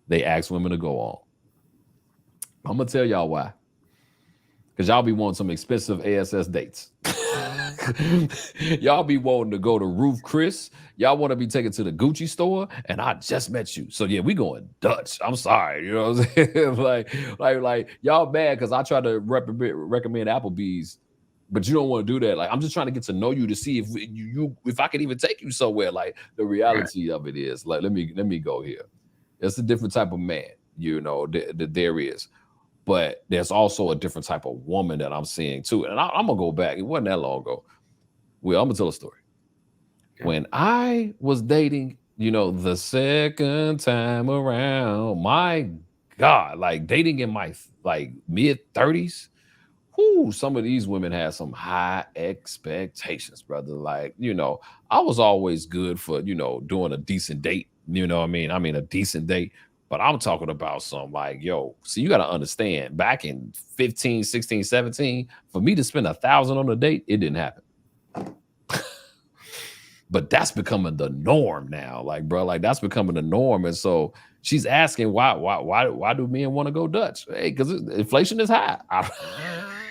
They ask women to go on. I'm gonna tell y'all why. Because y'all be wanting some expensive ASS dates. Y'all be wanting to go to Ruth Chris. Y'all want to be taken to the Gucci store, and I just met you. So yeah, we going Dutch. I'm sorry, you know what I'm saying? like y'all mad because I try to recommend Applebee's, but you don't want to do that. Like I'm just trying to get to know you to see if I can even take you somewhere. Like the reality of it is, like let me go here. It's a different type of man, you know. There is. But there's also a different type of woman that I'm seeing too. And I'm going to go back. It wasn't that long ago. Well, I'm going to tell a story. Okay. When I was dating, you know, the second time around, my God, like dating in my like mid 30s, some of these women had some high expectations, brother. Like, you know, I was always good for, you know, doing a decent date. You know what I mean? A decent date. But I'm talking about some like, yo, so you got to understand, back in 15, 16, 17, for me to spend $1,000 on a date, it didn't happen. But that's becoming the norm now. Like, bro, like that's becoming the norm. And so she's asking why do men want to go Dutch? Hey, because inflation is high.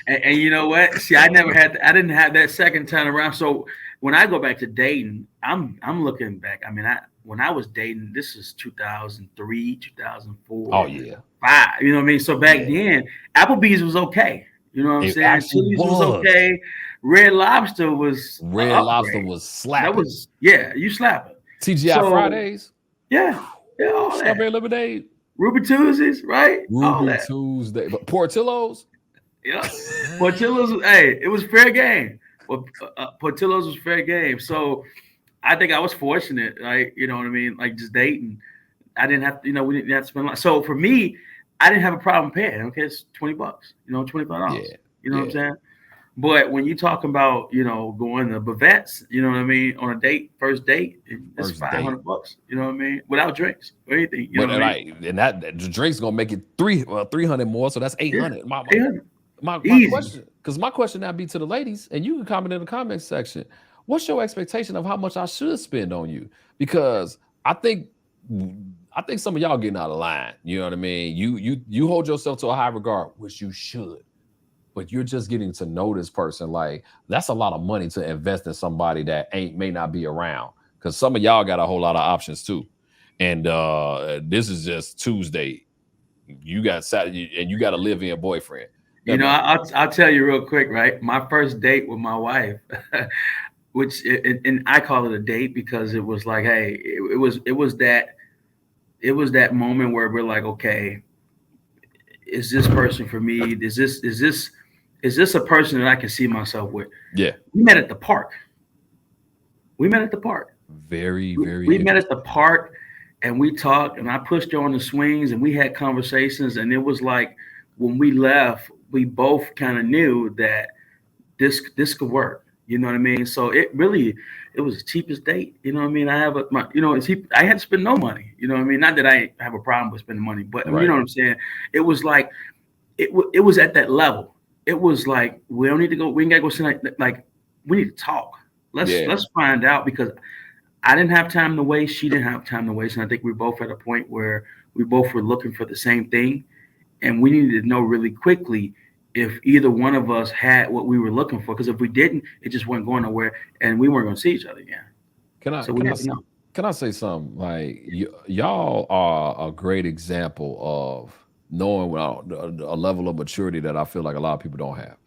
And you know what? See, I didn't have that second time around. So when I go back to dating, I'm looking back. I mean, when I was dating, this is 2003, 2004. Oh, yeah. 5. You know what I mean? So back then, Applebee's was okay. You know what I'm saying? Chili's was okay. Red Lobster was slapping. That was, you slap it. TGI Fridays. Yeah. All that. Strawberry lemonade. Ruby Tuesdays, right? Ruby Tuesday. But Portillo's. Yeah. Portillo's, hey, it was fair game. Well, Portillo's was fair game. So I think I was fortunate, like, you know what I mean? Like just dating. I didn't have to, you know, we didn't have to spend a lot. So for me, I didn't have a problem paying. Okay, it's $20, you know, $25. Yeah. You know what I'm saying? But when you talk about, you know, going to Bavette's, you know what I mean, on a date, first date, it's $500, you know what I mean, without drinks or anything. You know what I mean? And that the drink's gonna make it 300 more, so that's 800. Yeah, 800. My question, because my question now be to the ladies, and you can comment in the comment section. What's your expectation of how much I should spend on you? Because I think some of y'all getting out of line. You know what I mean? You hold yourself to a high regard, which you should. But you're just getting to know this person. Like, that's a lot of money to invest in somebody that may not be around. Because some of y'all got a whole lot of options too. And this is just Tuesday. You got Saturday, and you got a live-in boyfriend. You know, I'll tell you real quick, right? My first date with my wife, which and I call it a date because it was like, hey, it was that moment where we're like, okay, is this person for me? Is this a person that I can see myself with? Yeah. We met at the park. Very. We met at the park, and we talked, and I pushed her on the swings, and we had conversations, and it was like when we left, we both kind of knew that this could work. You know what I mean? So it was the cheapest date. You know what I mean? I had to spend no money. You know what I mean? Not that I have a problem with spending money, but right. You know what I'm saying? It was like it was at that level. It was like, we don't need to go. We ain't gotta go sit like we need to talk. Let's find out, because I didn't have time to waste. She didn't have time to waste, and I think we both at a point where we both were looking for the same thing, and we needed to know really quickly if either one of us had what we were looking for. Because if we didn't, it just wasn't going nowhere, and we weren't going to see each other again. So we had to know. Can I say something? Like, y'all are a great example of knowing a level of maturity that I feel like a lot of people don't have.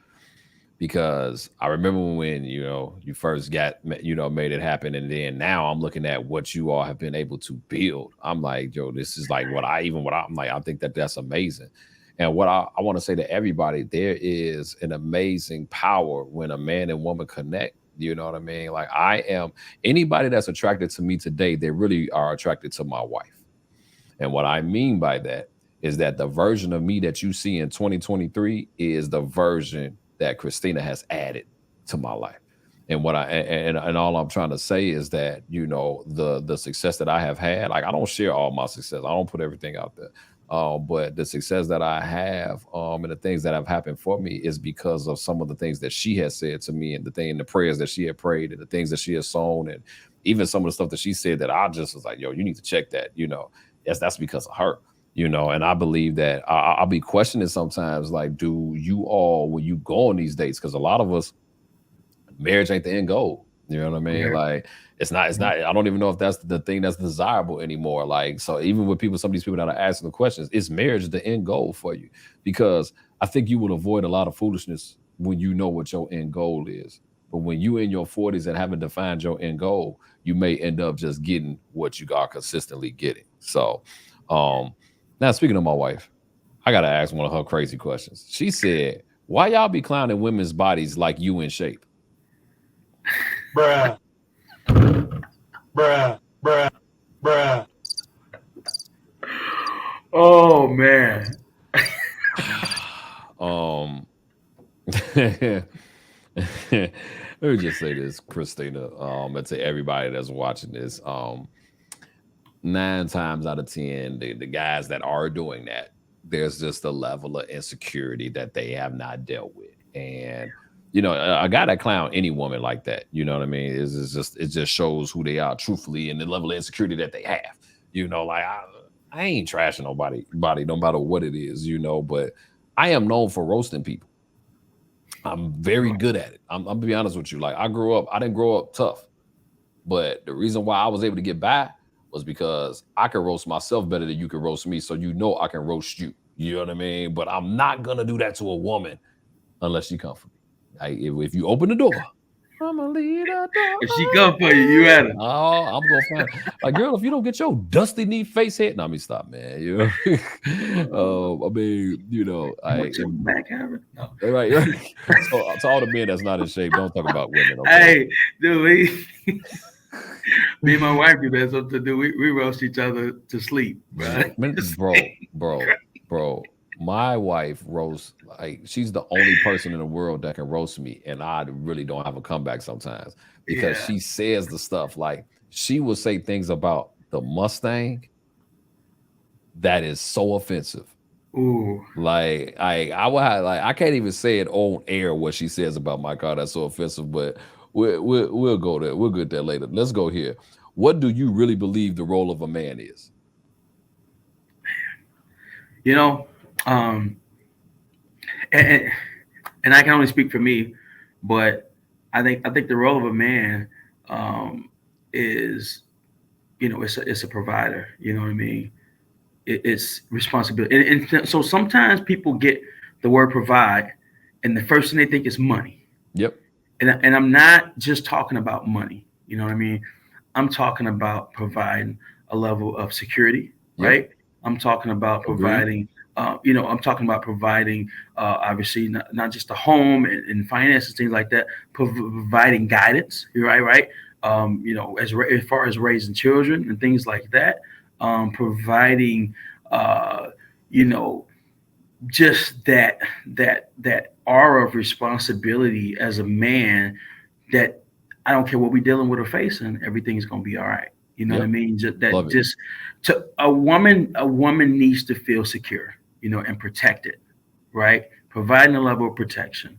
Because I remember when you first got made it happen, and then now I'm looking at what you all have been able to build. I'm like, yo, this is like I'm like, I think that's amazing. And what I want to say to everybody, there is an amazing power when a man and woman connect. You know what I mean? Like, anybody that's attracted to me today, they really are attracted to my wife. And what I mean by that is that the version of me that you see in 2023 is the version that Christina has added to my life. And what and all I'm trying to say is that, the success that I have had, like, I don't share all my success. I don't put everything out there. But the success that I have, and the things that have happened for me is because of some of the things that she has said to me, and the prayers that she had prayed, and the things that she has sown, and even some of the stuff that she said that I just was like, yo, you need to check that, that's because of her. And I believe that I'll be questioning sometimes, like, do you all, when you go on these dates, because a lot of us, marriage ain't the end goal. You know what I mean? Yeah. Like, it's not, I don't even know if that's the thing that's desirable anymore. Like, so even with some of these people that are asking the questions, is marriage the end goal for you? Because I think you will avoid a lot of foolishness when you know what your end goal is. But when you in your 40s and haven't defined your end goal, you may end up just getting what you are consistently getting. So, now, speaking of my wife, I got to ask one of her crazy questions. She said, why y'all be clowning women's bodies like you in shape? Bruh. Oh, man. Let me just say this, Christina, and to everybody that's watching this. 9 times out of 10, the guys that are doing that, there's just a level of insecurity that they have not dealt with. And, a guy that clown any woman like that, you know what I mean? It just shows who they are truthfully and the level of insecurity that they have. Like, I ain't trashing nobody, no matter what it is, but I am known for roasting people. I'm very good at it. I'm gonna be honest with you. Like, I didn't grow up tough, but the reason why I was able to get by was because I can roast myself better than you can roast me. So I can roast you. You know what I mean? But I'm not gonna do that to a woman unless she come for me. Like, if you open the door, I'm gonna leave the door. If she come for you, you at her. Oh, I'm gonna find, like, girl, if you don't get your dusty knee face hit, no, I mean, stop, man. I mean, no. Right. So to all the men that's not in shape, don't talk about women. Okay? Hey, dude, me and my wife do that something to do. We roast each other to sleep, bro. My wife roasts, like, she's the only person in the world that can roast me, and I really don't have a comeback sometimes because she says the stuff, like, she will say things about the Mustang that is so offensive. Ooh. Like, I can't even say it on air what she says about my car that's so offensive, but we'll go there. We'll get there later. Let's go here. What do you really believe the role of a man is? And I can only speak for me, but I think the role of a man is, it's a provider. You know what I mean? It's responsibility, and so sometimes people get the word provide, and the first thing they think is money. Yep. And I'm not just talking about money. You know what I mean? I'm talking about providing a level of security, right? I'm talking about providing. I'm talking about providing, obviously, not just a home and finances, things like that, providing guidance, right? As far as raising children and things like that, providing, just that aura of responsibility as a man, that I don't care what we're dealing with or facing, everything's going to be all right. You know what I mean? A woman needs to feel secure, and protected. right? Providing a level of protection.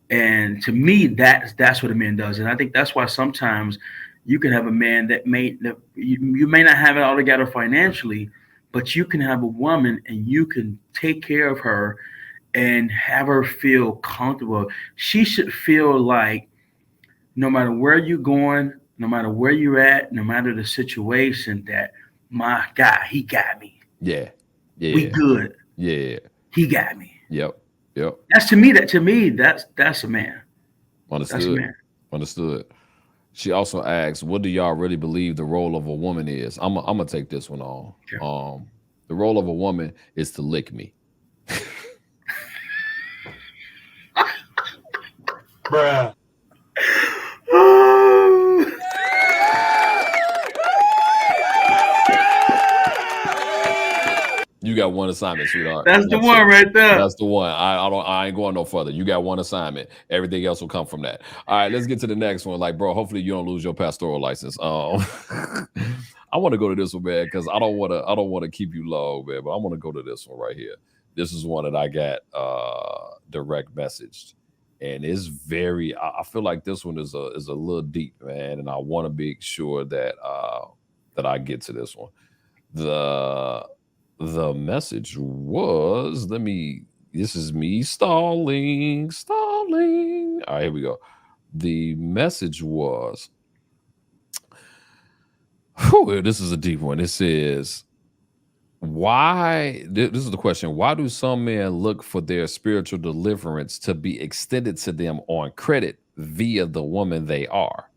And to me, that's what a man does. And I think that's why sometimes you can have a man you may not have it all together financially, but you can have a woman and you can take care of her and have her feel comfortable. She should feel like no matter where you're going, no matter where you're at, no matter the situation, that my God, he got me. Yeah. We Yeah. good. Yeah. He got me. Yep. Yep. That's to me, that's a man. That's a Understood. man. Understood. She also asks, what do y'all really believe the role of a woman is? I'm gonna take this one on. Sure. The role of a woman is to lick me. Bruh. You got one assignment, sweetheart. That's the one right there. That's the one. I ain't going no further. You got one assignment. Everything else will come from that. All right, let's get to the next one. Like, bro, hopefully you don't lose your pastoral license. I want to go to this one, man, because I don't want to keep you low, man. But I want to go to this one right here. This is one that I got direct messaged, and it's very. I feel like this one is a little deep, man, and I want to make sure that that I get to this one. The message was, this is me stalling. All right, here we go. The message was, this is a deep one. It says, this is the question. Why do some men look for their spiritual deliverance to be extended to them on credit via the woman they are?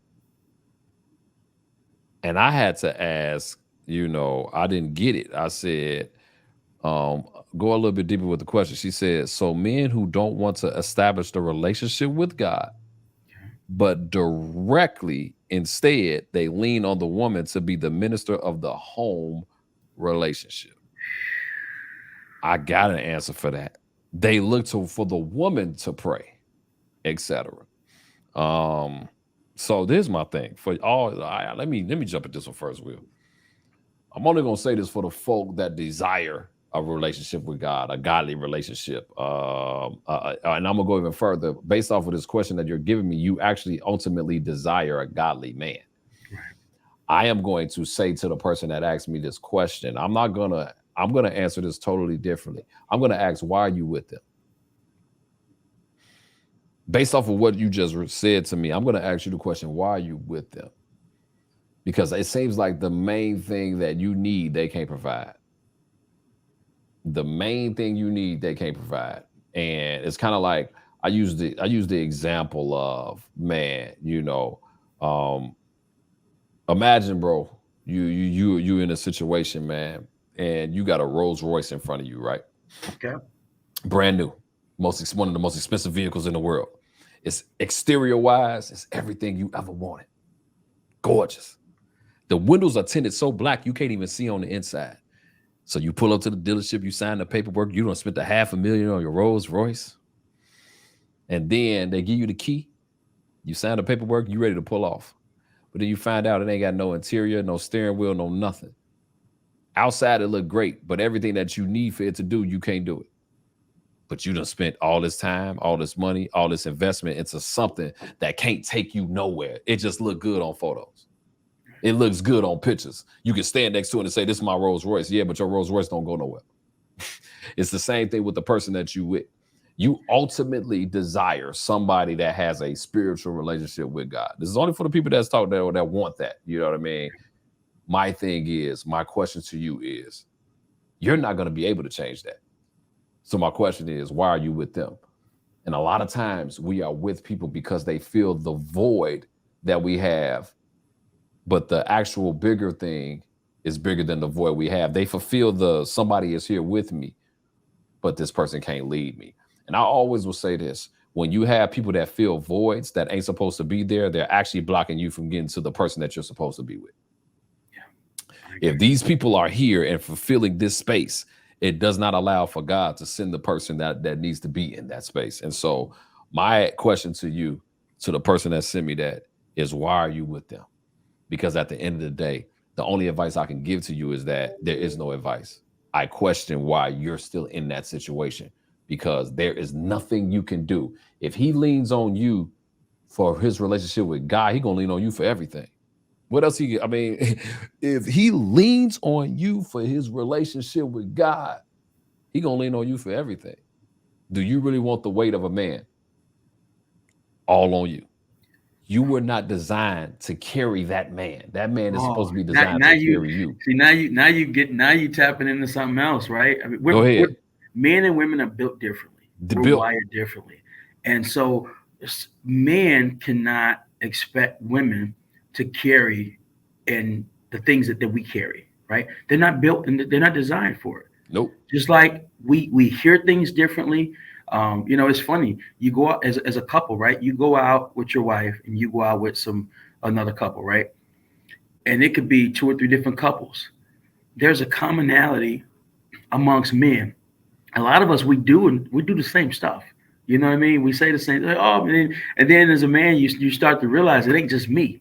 And I had to ask, I didn't get it. I said, go a little bit deeper with the question. She said, so men who don't want to establish the relationship with God, but directly instead, they lean on the woman to be the minister of the home relationship. I got an answer for that. They look for the woman to pray, etc. So there's my thing for all. Let me jump at this one first, Will. I'm only gonna say this for the folk that desire a relationship with God, a godly relationship. And I'm gonna go even further. Based off of this question that you're giving me, you actually ultimately desire a godly man. Right. I am going to say to the person that asked me this question, I'm gonna answer this totally differently. I'm gonna ask, why are you with them? Based off of what you just said to me, I'm gonna ask you the question, why are you with them? Because it seems like the main thing that you need, they can't provide. The main thing you need, they can't provide. And it's kind of like I use the example of, man, imagine, bro, you in a situation, man, and you got a Rolls Royce in front of you, right? Okay. Brand new, one of the most expensive vehicles in the world. It's exterior wise, it's everything you ever wanted. Gorgeous. The windows are tinted so black you can't even see on the inside. So you pull up to the dealership, you sign the paperwork, you done spent $500,000 on your Rolls Royce. And then they give you the key. You sign the paperwork, you ready to pull off. But then you find out it ain't got no interior, no steering wheel, no nothing. Outside it look great, but everything that you need for it to do, you can't do it. But you done spent all this time, all this money, all this investment into something that can't take you nowhere. It just look good on photos. It looks good on pictures. You can stand next to it and say, this is my Rolls Royce. Yeah, but your Rolls Royce don't go nowhere. It's the same thing with the person that you with. You ultimately desire somebody that has a spiritual relationship with God. This is only for the people that want that. You know what I mean? My question to you is, you're not going to be able to change that. So my question is, why are you with them? And a lot of times we are with people because they feel the void that we have, but the actual bigger thing is bigger than the void we have. They fulfill somebody is here with me, but this person can't lead me. And I always will say this, when you have people that fill voids that ain't supposed to be there, they're actually blocking you from getting to the person that you're supposed to be with. If these people are here and fulfilling this space, it does not allow for God to send the person that needs to be in that space. And so my question to you, to the person that sent me that, is why are you with them? Because at the end of the day, the only advice I can give to you is that there is no advice. I question why you're still in that situation, because there is nothing you can do. If he leans on you for his relationship with God, he gonna lean on you for everything. What else I mean, if he leans on you for his relationship with God, he gonna lean on you for everything. Do you really want the weight of a man all on you? You were not designed to carry that man. That man is supposed to be designed to carry you. See, now you tapping into something else, right? I mean, Go ahead. Men and women are built differently. We're wired differently, and so men cannot expect women to carry in the things that we carry, right? They're not built and they're not designed for it. Nope. Just like we hear things differently. You know, it's funny. You go out as a couple, right? You go out with your wife and you go out with another couple, right? And it could be 2 or 3 different couples. There's a commonality amongst men. A lot of us, we do the same stuff. You know what I mean? We say the same thing. Oh, and then as a man, you start to realize it ain't just me,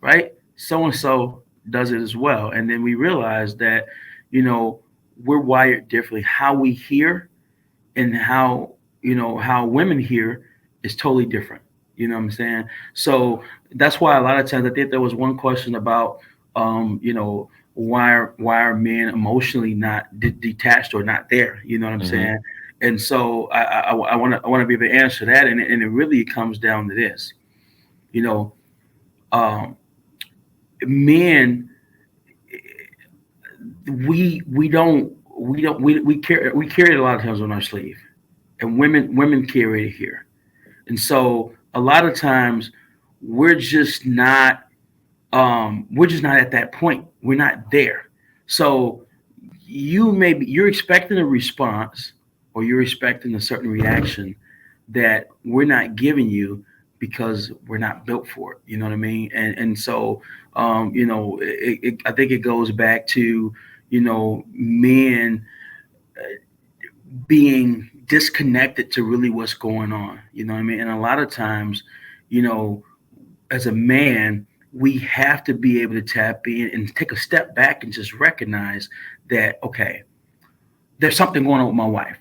right? So-and-so does it as well. And then we realize that, you know, we're wired differently. How we hear and how women hear is totally different. You know what I'm saying? So that's why a lot of times I think there was one question about, you know, why are men emotionally not detached or not there? You know what I'm saying? And so I want to be able to answer that. And it really comes down to this, you know, men, we carry it a lot of times on our sleeve, and women carry it here. And so a lot of times we're just not at that point. We're not there. So you're expecting a response, or you're expecting a certain reaction that we're not giving you because we're not built for it. You know what I mean? And so you know, I think it goes back to, you know, men being disconnected to really what's going on. You know what I mean? And a lot of times, you know, as a man, we have to be able to tap in and take a step back and just recognize that, okay, there's something going on with my wife.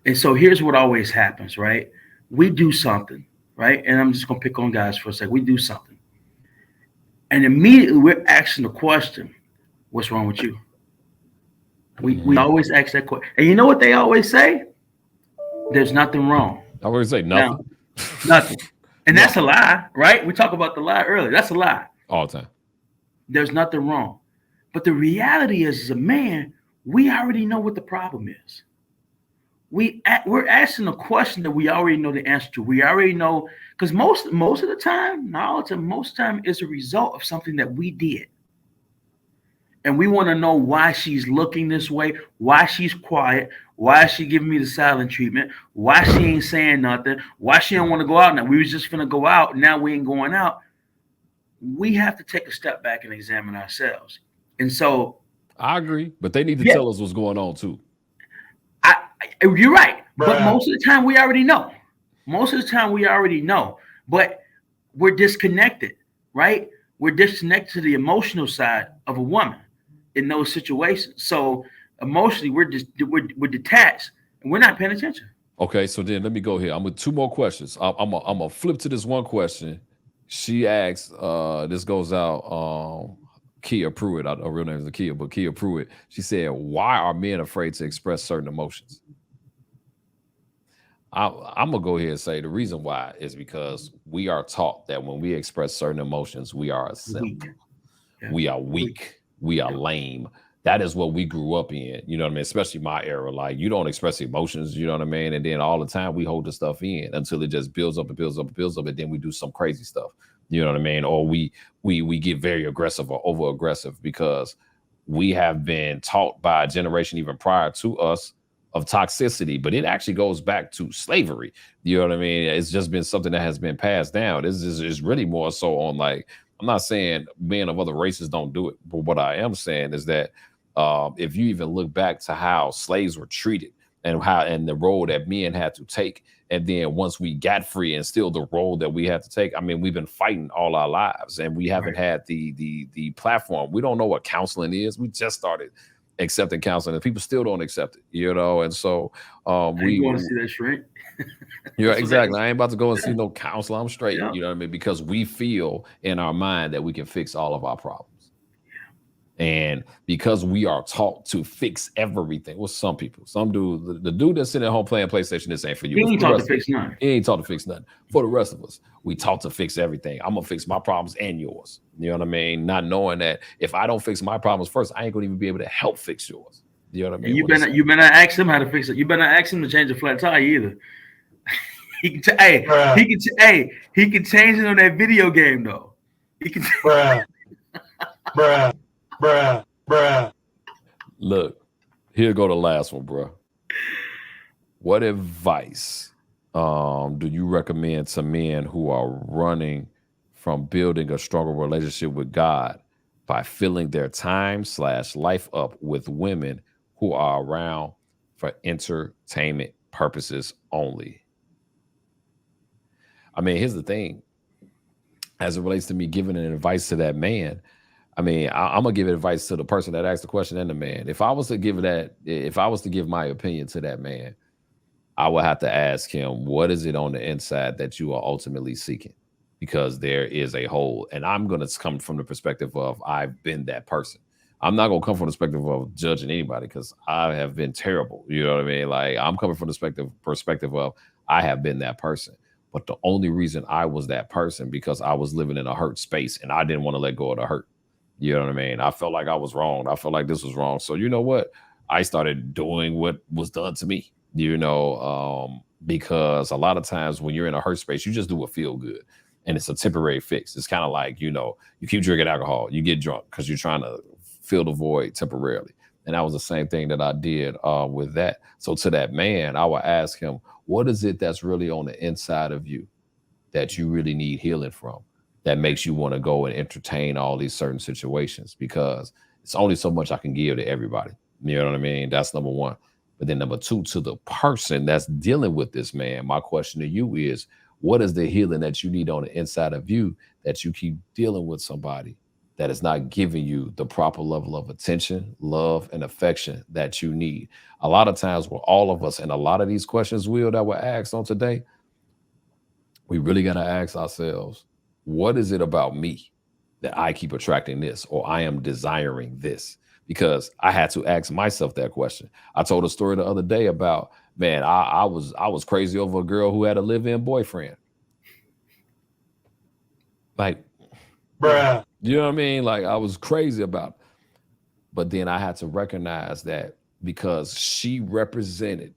And so here's what always happens, right? We do something, right? And I'm just going to pick on guys for a second. We do something. And immediately we're asking the question, what's wrong with you? We always ask that question. And you know what they always say? There's nothing wrong. I always say nothing. Now, nothing. And that's a lie, right? We talked about the lie earlier. That's a lie. All the time. There's nothing wrong. But the reality is, as a man, we already know what the problem is. We're asking a question that we already know the answer to. We already know, because most of the time, not all the time, most of the time is a result of something that we did. And we want to know why she's looking this way, why she's quiet, why is she giving me the silent treatment, why she ain't saying nothing, why she don't want to go out now. We was just finna go out, now we ain't going out. We have to take a step back and examine ourselves. And so I agree, but they need to tell us what's going on too. You're right. But most of the time we already know. Most of the time we already know. But we're disconnected, right? We're disconnected to the emotional side of a woman in those situations. So emotionally, we're detached and we're not paying attention. Okay, so then let me go here. I'm with 2 more questions. I'm gonna flip to this one question. She asks, this goes out, Kia Pruitt. Her real name is Kia, but Kia Pruitt. She said, why are men afraid to express certain emotions? I'm gonna go ahead and say the reason why is because we are taught that when we express certain emotions, we are a simp. Yeah. We are weak. We are lame. That is what we grew up in. You know what I mean? Especially my era. Like, you don't express emotions, you know what I mean? And then all the time we hold the stuff in until it just builds up and builds up and builds up, and then we do some crazy stuff. You know what I mean? Or we get very aggressive or over aggressive because we have been taught by a generation even prior to us of toxicity, but it actually goes back to slavery. You know what I mean? It's just been something that has been passed down. This is really more so on, like, I'm not saying men of other races don't do it, but what I am saying is that if you even look back to how slaves were treated and the role that men had to take, and then once we got free and still the role that we had to take, I mean, we've been fighting all our lives and we haven't had the platform. We don't know what counseling is. We just started accepting counseling, and people still don't accept it, you know. And so we want to see that shrink. Yeah, exactly. I ain't about to go and see no counselor. I'm straight. Yeah. You know what I mean? Because we feel in our mind that we can fix all of our problems. And because we are taught to fix everything, well, some people, some dude, the dude that's sitting at home playing PlayStation, this ain't for you. He ain't taught to fix nothing. He ain't taught to fix nothing. For the rest of us, we taught to fix everything. I'm gonna fix my problems and yours. You know what I mean? Not knowing that if I don't fix my problems first, I ain't gonna even be able to help fix yours. You know what I mean? And you better ask him how to fix it. You better ask him to change a flat tire either. He can he can change it on that video game though. He can bruh. Look, here go the last one, bro. What advice do you recommend to men who are running from building a stronger relationship with God by filling their time/life up with women who are around for entertainment purposes only? I mean, here's the thing. As it relates to me giving an advice to that man, I mean, I'm gonna give advice to the person that asked the question and the man. If I was to give my opinion to that man, I would have to ask him, what is it on the inside that you are ultimately seeking? Because there is a hole. And I'm gonna come from the perspective of I've been that person. I'm not gonna come from the perspective of judging anybody because I have been terrible. You know what I mean? Like I'm coming from the perspective of I have been that person. But the only reason I was that person because I was living in a hurt space and I didn't want to let go of the hurt. You know what I mean? I felt like I was wrong. I felt like this was wrong. So you know what? I started doing what was done to me, you know, because a lot of times when you're in a hurt space, you just do what feel good. And it's a temporary fix. It's kind of like, you know, you keep drinking alcohol, you get drunk because you're trying to fill the void temporarily. And that was the same thing that I did with that. So to that man, I would ask him, what is it that's really on the inside of you that you really need healing from that makes you want to go and entertain all these certain situations? Because it's only so much I can give to everybody. You know what I mean? That's number one. But then number two, to the person that's dealing with this man, my question to you is, what is the healing that you need on the inside of you that you keep dealing with somebody that is not giving you the proper level of attention, love, and affection that you need? A lot of times with all of us, and a lot of these questions, Will, that were asked on today, we really got to ask ourselves, what is it about me that I keep attracting this, or I am desiring this? Because I had to ask myself that question. I told a story the other day about, man, I was crazy over a girl who had a live-in boyfriend. Like, Bruh. You know what I mean? Like I was crazy about it. But then I had to recognize that because she represented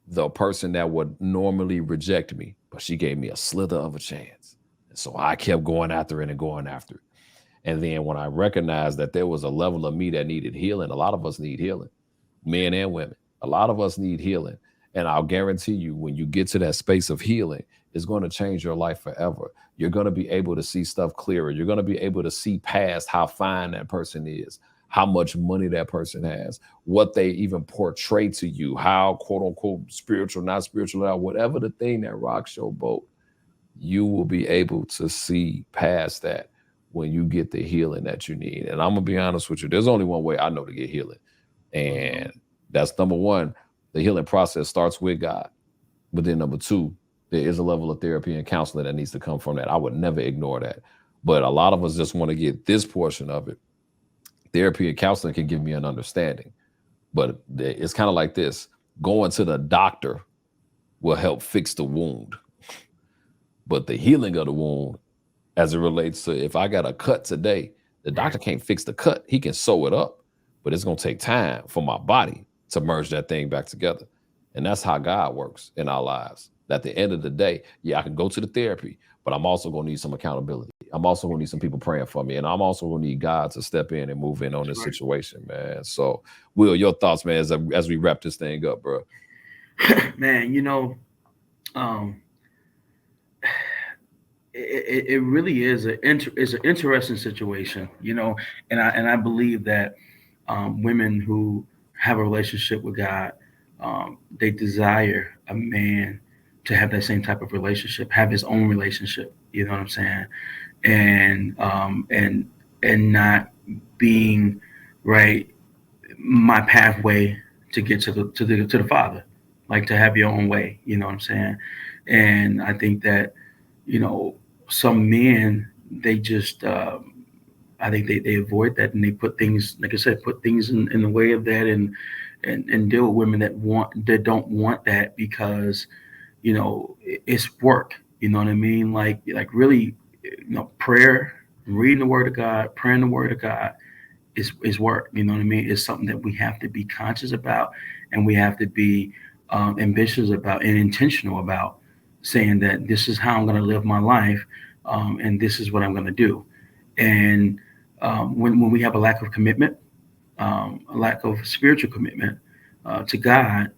the person that would normally reject me, but she gave me a slither of a chance. And so I kept going after it and going after it. And then when I recognized that there was a level of me that needed healing, a lot of us need healing, men and women. A lot of us need healing. And I'll guarantee you, when you get to that space of healing, it's going to change your life forever. You're going to be able to see stuff clearer. You're going to be able to see past how fine that person is, how much money that person has, what they even portray to you, how quote unquote spiritual, not spiritual, whatever the thing that rocks your boat, you will be able to see past that when you get the healing that you need. And I'm going to be honest with you, there's only one way I know to get healing. And that's number one, the healing process starts with God. But then number two, there is a level of therapy and counseling that needs to come from that. I would never ignore that. But a lot of us just want to get this portion of it. Therapy and counseling can give me an understanding. But it's kind of like this. Going to the doctor will help fix the wound. But the healing of the wound, as it relates to if I got a cut today, the doctor can't fix the cut. He can sew it up. But it's going to take time for my body to merge that thing back together. And that's how God works in our lives. At the end of the day, yeah, I can go to the therapy, but I'm also going to need some accountability. I'm also going to need some people praying for me. And I'm also going to need God to step in and move in on this situation, man. So, Will, your thoughts, man, as we wrap this thing up, bro? Man, you know, it really is an interesting situation, you know, and I believe that women who have a relationship with God, they desire a man to have that same type of relationship, have his own relationship. You know what I'm saying? And not being right my pathway to get to the Father, like to have your own way. You know what I'm saying? And I think that, some men, they just I think they avoid that, and they put things, like I said, put things in the way of that, and deal with women that don't want that, because it's work. You know what I mean? Like really, prayer, reading the Word of God, praying the Word of God is work. You know what I mean? It's something that we have to be conscious about, and we have to be ambitious about and intentional about, saying that this is how I'm going to live my life, and this is what I'm going to do. And when we have a lack of commitment, a lack of spiritual commitment to God,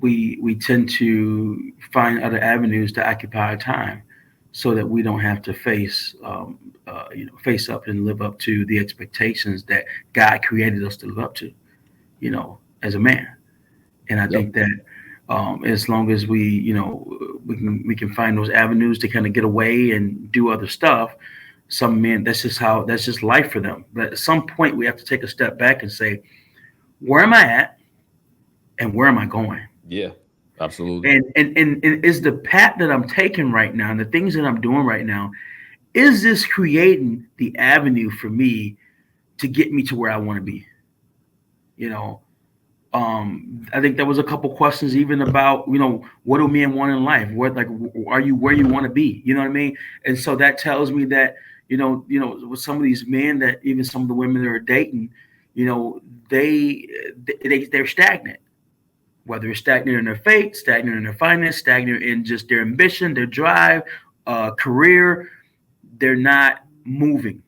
we tend to find other avenues to occupy our time, so that we don't have to face up and live up to the expectations that God created us to live up to, as a man. And I think that as long as we can find those avenues to kind of get away and do other stuff, some men, that's just life for them. But at some point, we have to take a step back and say, where am I at, and where am I going? Yeah, absolutely. And is the path that I'm taking right now, and the things that I'm doing right now, is this creating the avenue for me to get me to where I want to be? I think there was a couple questions even about, what do men want in life? What, like, are you where you want to be? You know what I mean? And so that tells me that, with some of these men, that even some of the women that are dating, they're stagnant. Whether it's stagnant in their faith, stagnant in their finance, stagnant in just their ambition, their drive, career, they're not moving.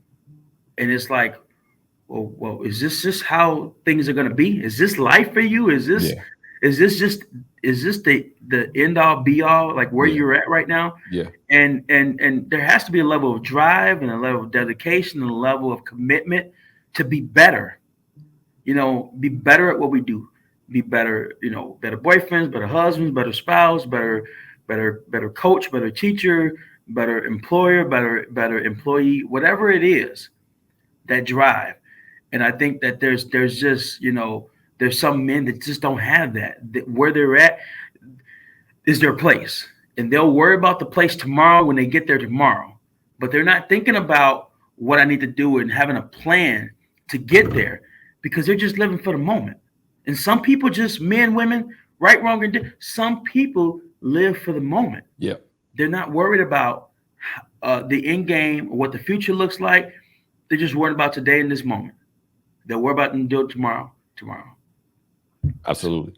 And it's like, well, is this just how things are going to be? Is this life for you? Is this the end all be all, like where you're at right now? Yeah. And there has to be a level of drive and a level of dedication and a level of commitment to be better. Be better at what we do. Be better, better boyfriends, better husbands, better spouse, better coach, better teacher, better employer, better employee, whatever it is, that drive. And I think that there's just, there's some men that just don't have that where they're at is their place. And they'll worry about the place tomorrow when they get there tomorrow. But they're not thinking about what I need to do and having a plan to get there, because they're just living for the moment. And some people, just men, women, right, wrong, and some people live for the moment. Yeah. They're not worried about the end game or what the future looks like. They're just worried about today and this moment. They'll worry about and do it tomorrow. Absolutely.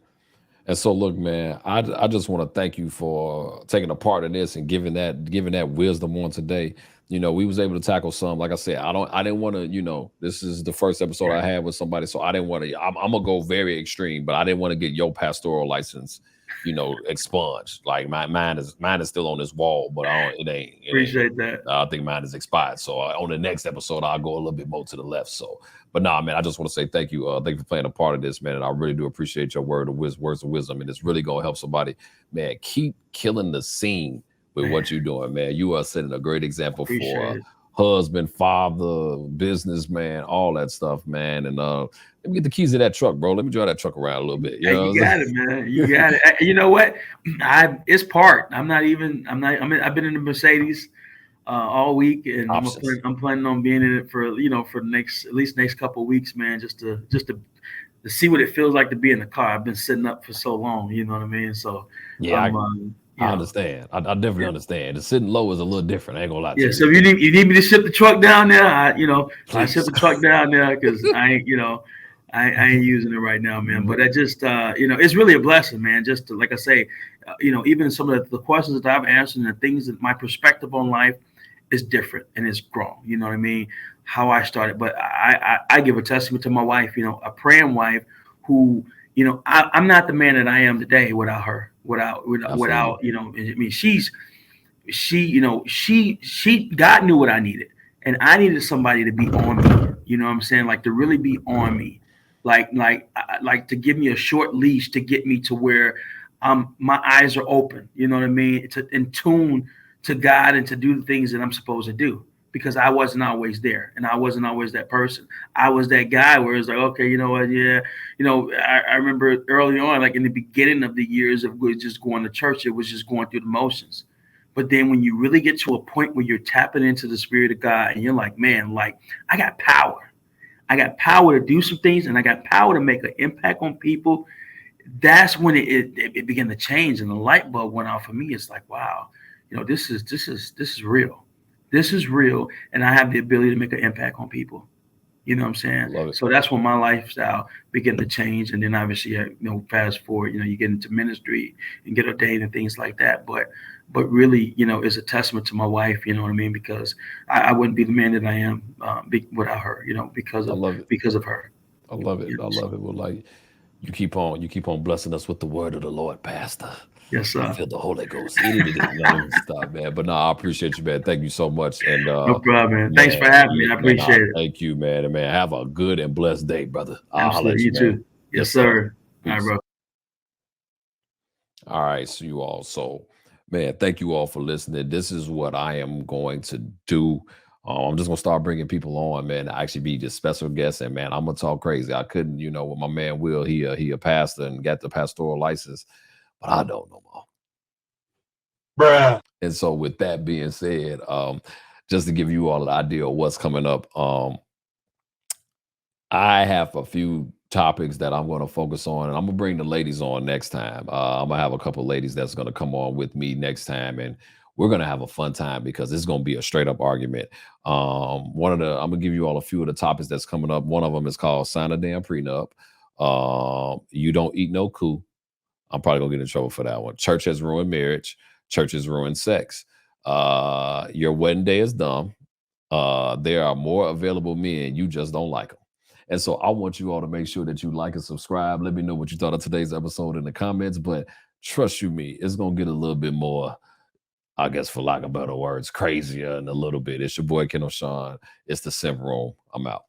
And so, look, man, I just want to thank you for taking a part in this and giving that wisdom on today. We was able to tackle some. Like I said, I didn't want to, this is the first episode I had with somebody, so I didn't want to. I'm gonna go very extreme, but I didn't want to get your pastoral license, expunged. Like mine is still on this wall, but Appreciate that. I think mine is expired. So on the next episode, I'll go a little bit more to the left. So, but nah, man, I just want to say thank you. Thank you for playing a part of this, man. And I really do appreciate your words of wisdom. And it's really gonna help somebody, man. Keep killing the scene with what you're doing, man. You are setting a great example for husband, father, businessman, all that stuff, man. And let me get the keys to that truck, bro. Let me drive that truck around a little bit. You got it, man. You got it. You know what? It's parked. I've been in the Mercedes all week, and I'm planning on being in it for at least next couple of weeks, man. Just to see what it feels like to be in the car. I've been sitting up for so long. You know what I mean? So yeah. I understand. I definitely understand. The sitting low is a little different. I ain't gonna lie to you. So if you need me to ship the truck down there, I ship the truck down there, because I ain't using it right now, man. But I just it's really a blessing, man. Just to, like I say, even some of the questions that I've answered and the things that my perspective on life is different and it's grown. You know what I mean? How I started, but I give a testament to my wife. A praying wife who, I'm not the man that I am today without her. Without I mean, she God knew what I needed, and I needed somebody to be on me. You know what I'm saying? Like to really be on me, like to give me a short leash to get me to where my eyes are open. You know what I mean? To in tune to God and to do the things that I'm supposed to do. because I wasn't always there, and I wasn't always that person. I was that guy where it's like, okay, you know what, yeah, I remember early on, like in the beginning of the years of just going to church, it was just going through the motions. But then when you really get to a point where you're tapping into the Spirit of God, and you're like, man, like I got power. I got power to do some things, and I got power to make an impact on people. That's when it began to change, and the light bulb went off for me. It's like, wow, this is real. This is real, and I have the ability to make an impact on people. You know what I'm saying? Love it. So that's when my lifestyle began to change, and then obviously, fast forward, you get into ministry and get ordained and things like that. But really, it's a testament to my wife. You know what I mean? Because I wouldn't be the man that I am without her. Because of her. I love it. I love it. Well, like you keep on blessing us with the word of the Lord, Pastor. Yes, sir. I feel the Holy Ghost. Stop, man. But no, I appreciate you, man. Thank you so much. And no problem, man. Thanks for having me. I appreciate it. Thank you, man. And man, have a good and blessed day, brother. Absolutely. You too. Yes, sir. All right, bro. All right, so you all. So, man, thank you all for listening. This is what I am going to do. I'm just gonna start bringing people on, man, to actually be just special guests. And man, I'm gonna talk crazy. I couldn't, with my man Will, he a pastor and got the pastoral license, but I don't know more. Bruh. And so with that being said, just to give you all an idea of what's coming up, I have a few topics that I'm going to focus on, and I'm gonna bring the ladies on next time. I'm gonna have a couple of ladies that's going to come on with me next time, and we're going to have a fun time because it's going to be a straight up argument. I'm going to give you all a few of the topics that's coming up. One of them is called Sign a Damn Prenup. You Don't Eat No Coup. I'm probably going to get in trouble for that one. Church Has Ruined Marriage. Church Has Ruined Sex. Your Wedding Day Is Dumb. There are more available men. You just don't like them. And so I want you all to make sure that you like and subscribe. Let me know what you thought of today's episode in the comments. But trust you me, it's going to get a little bit more, I guess, for lack of better words, crazier in a little bit. It's your boy, Ken O'Shawn. It's the Simp Room. I'm out.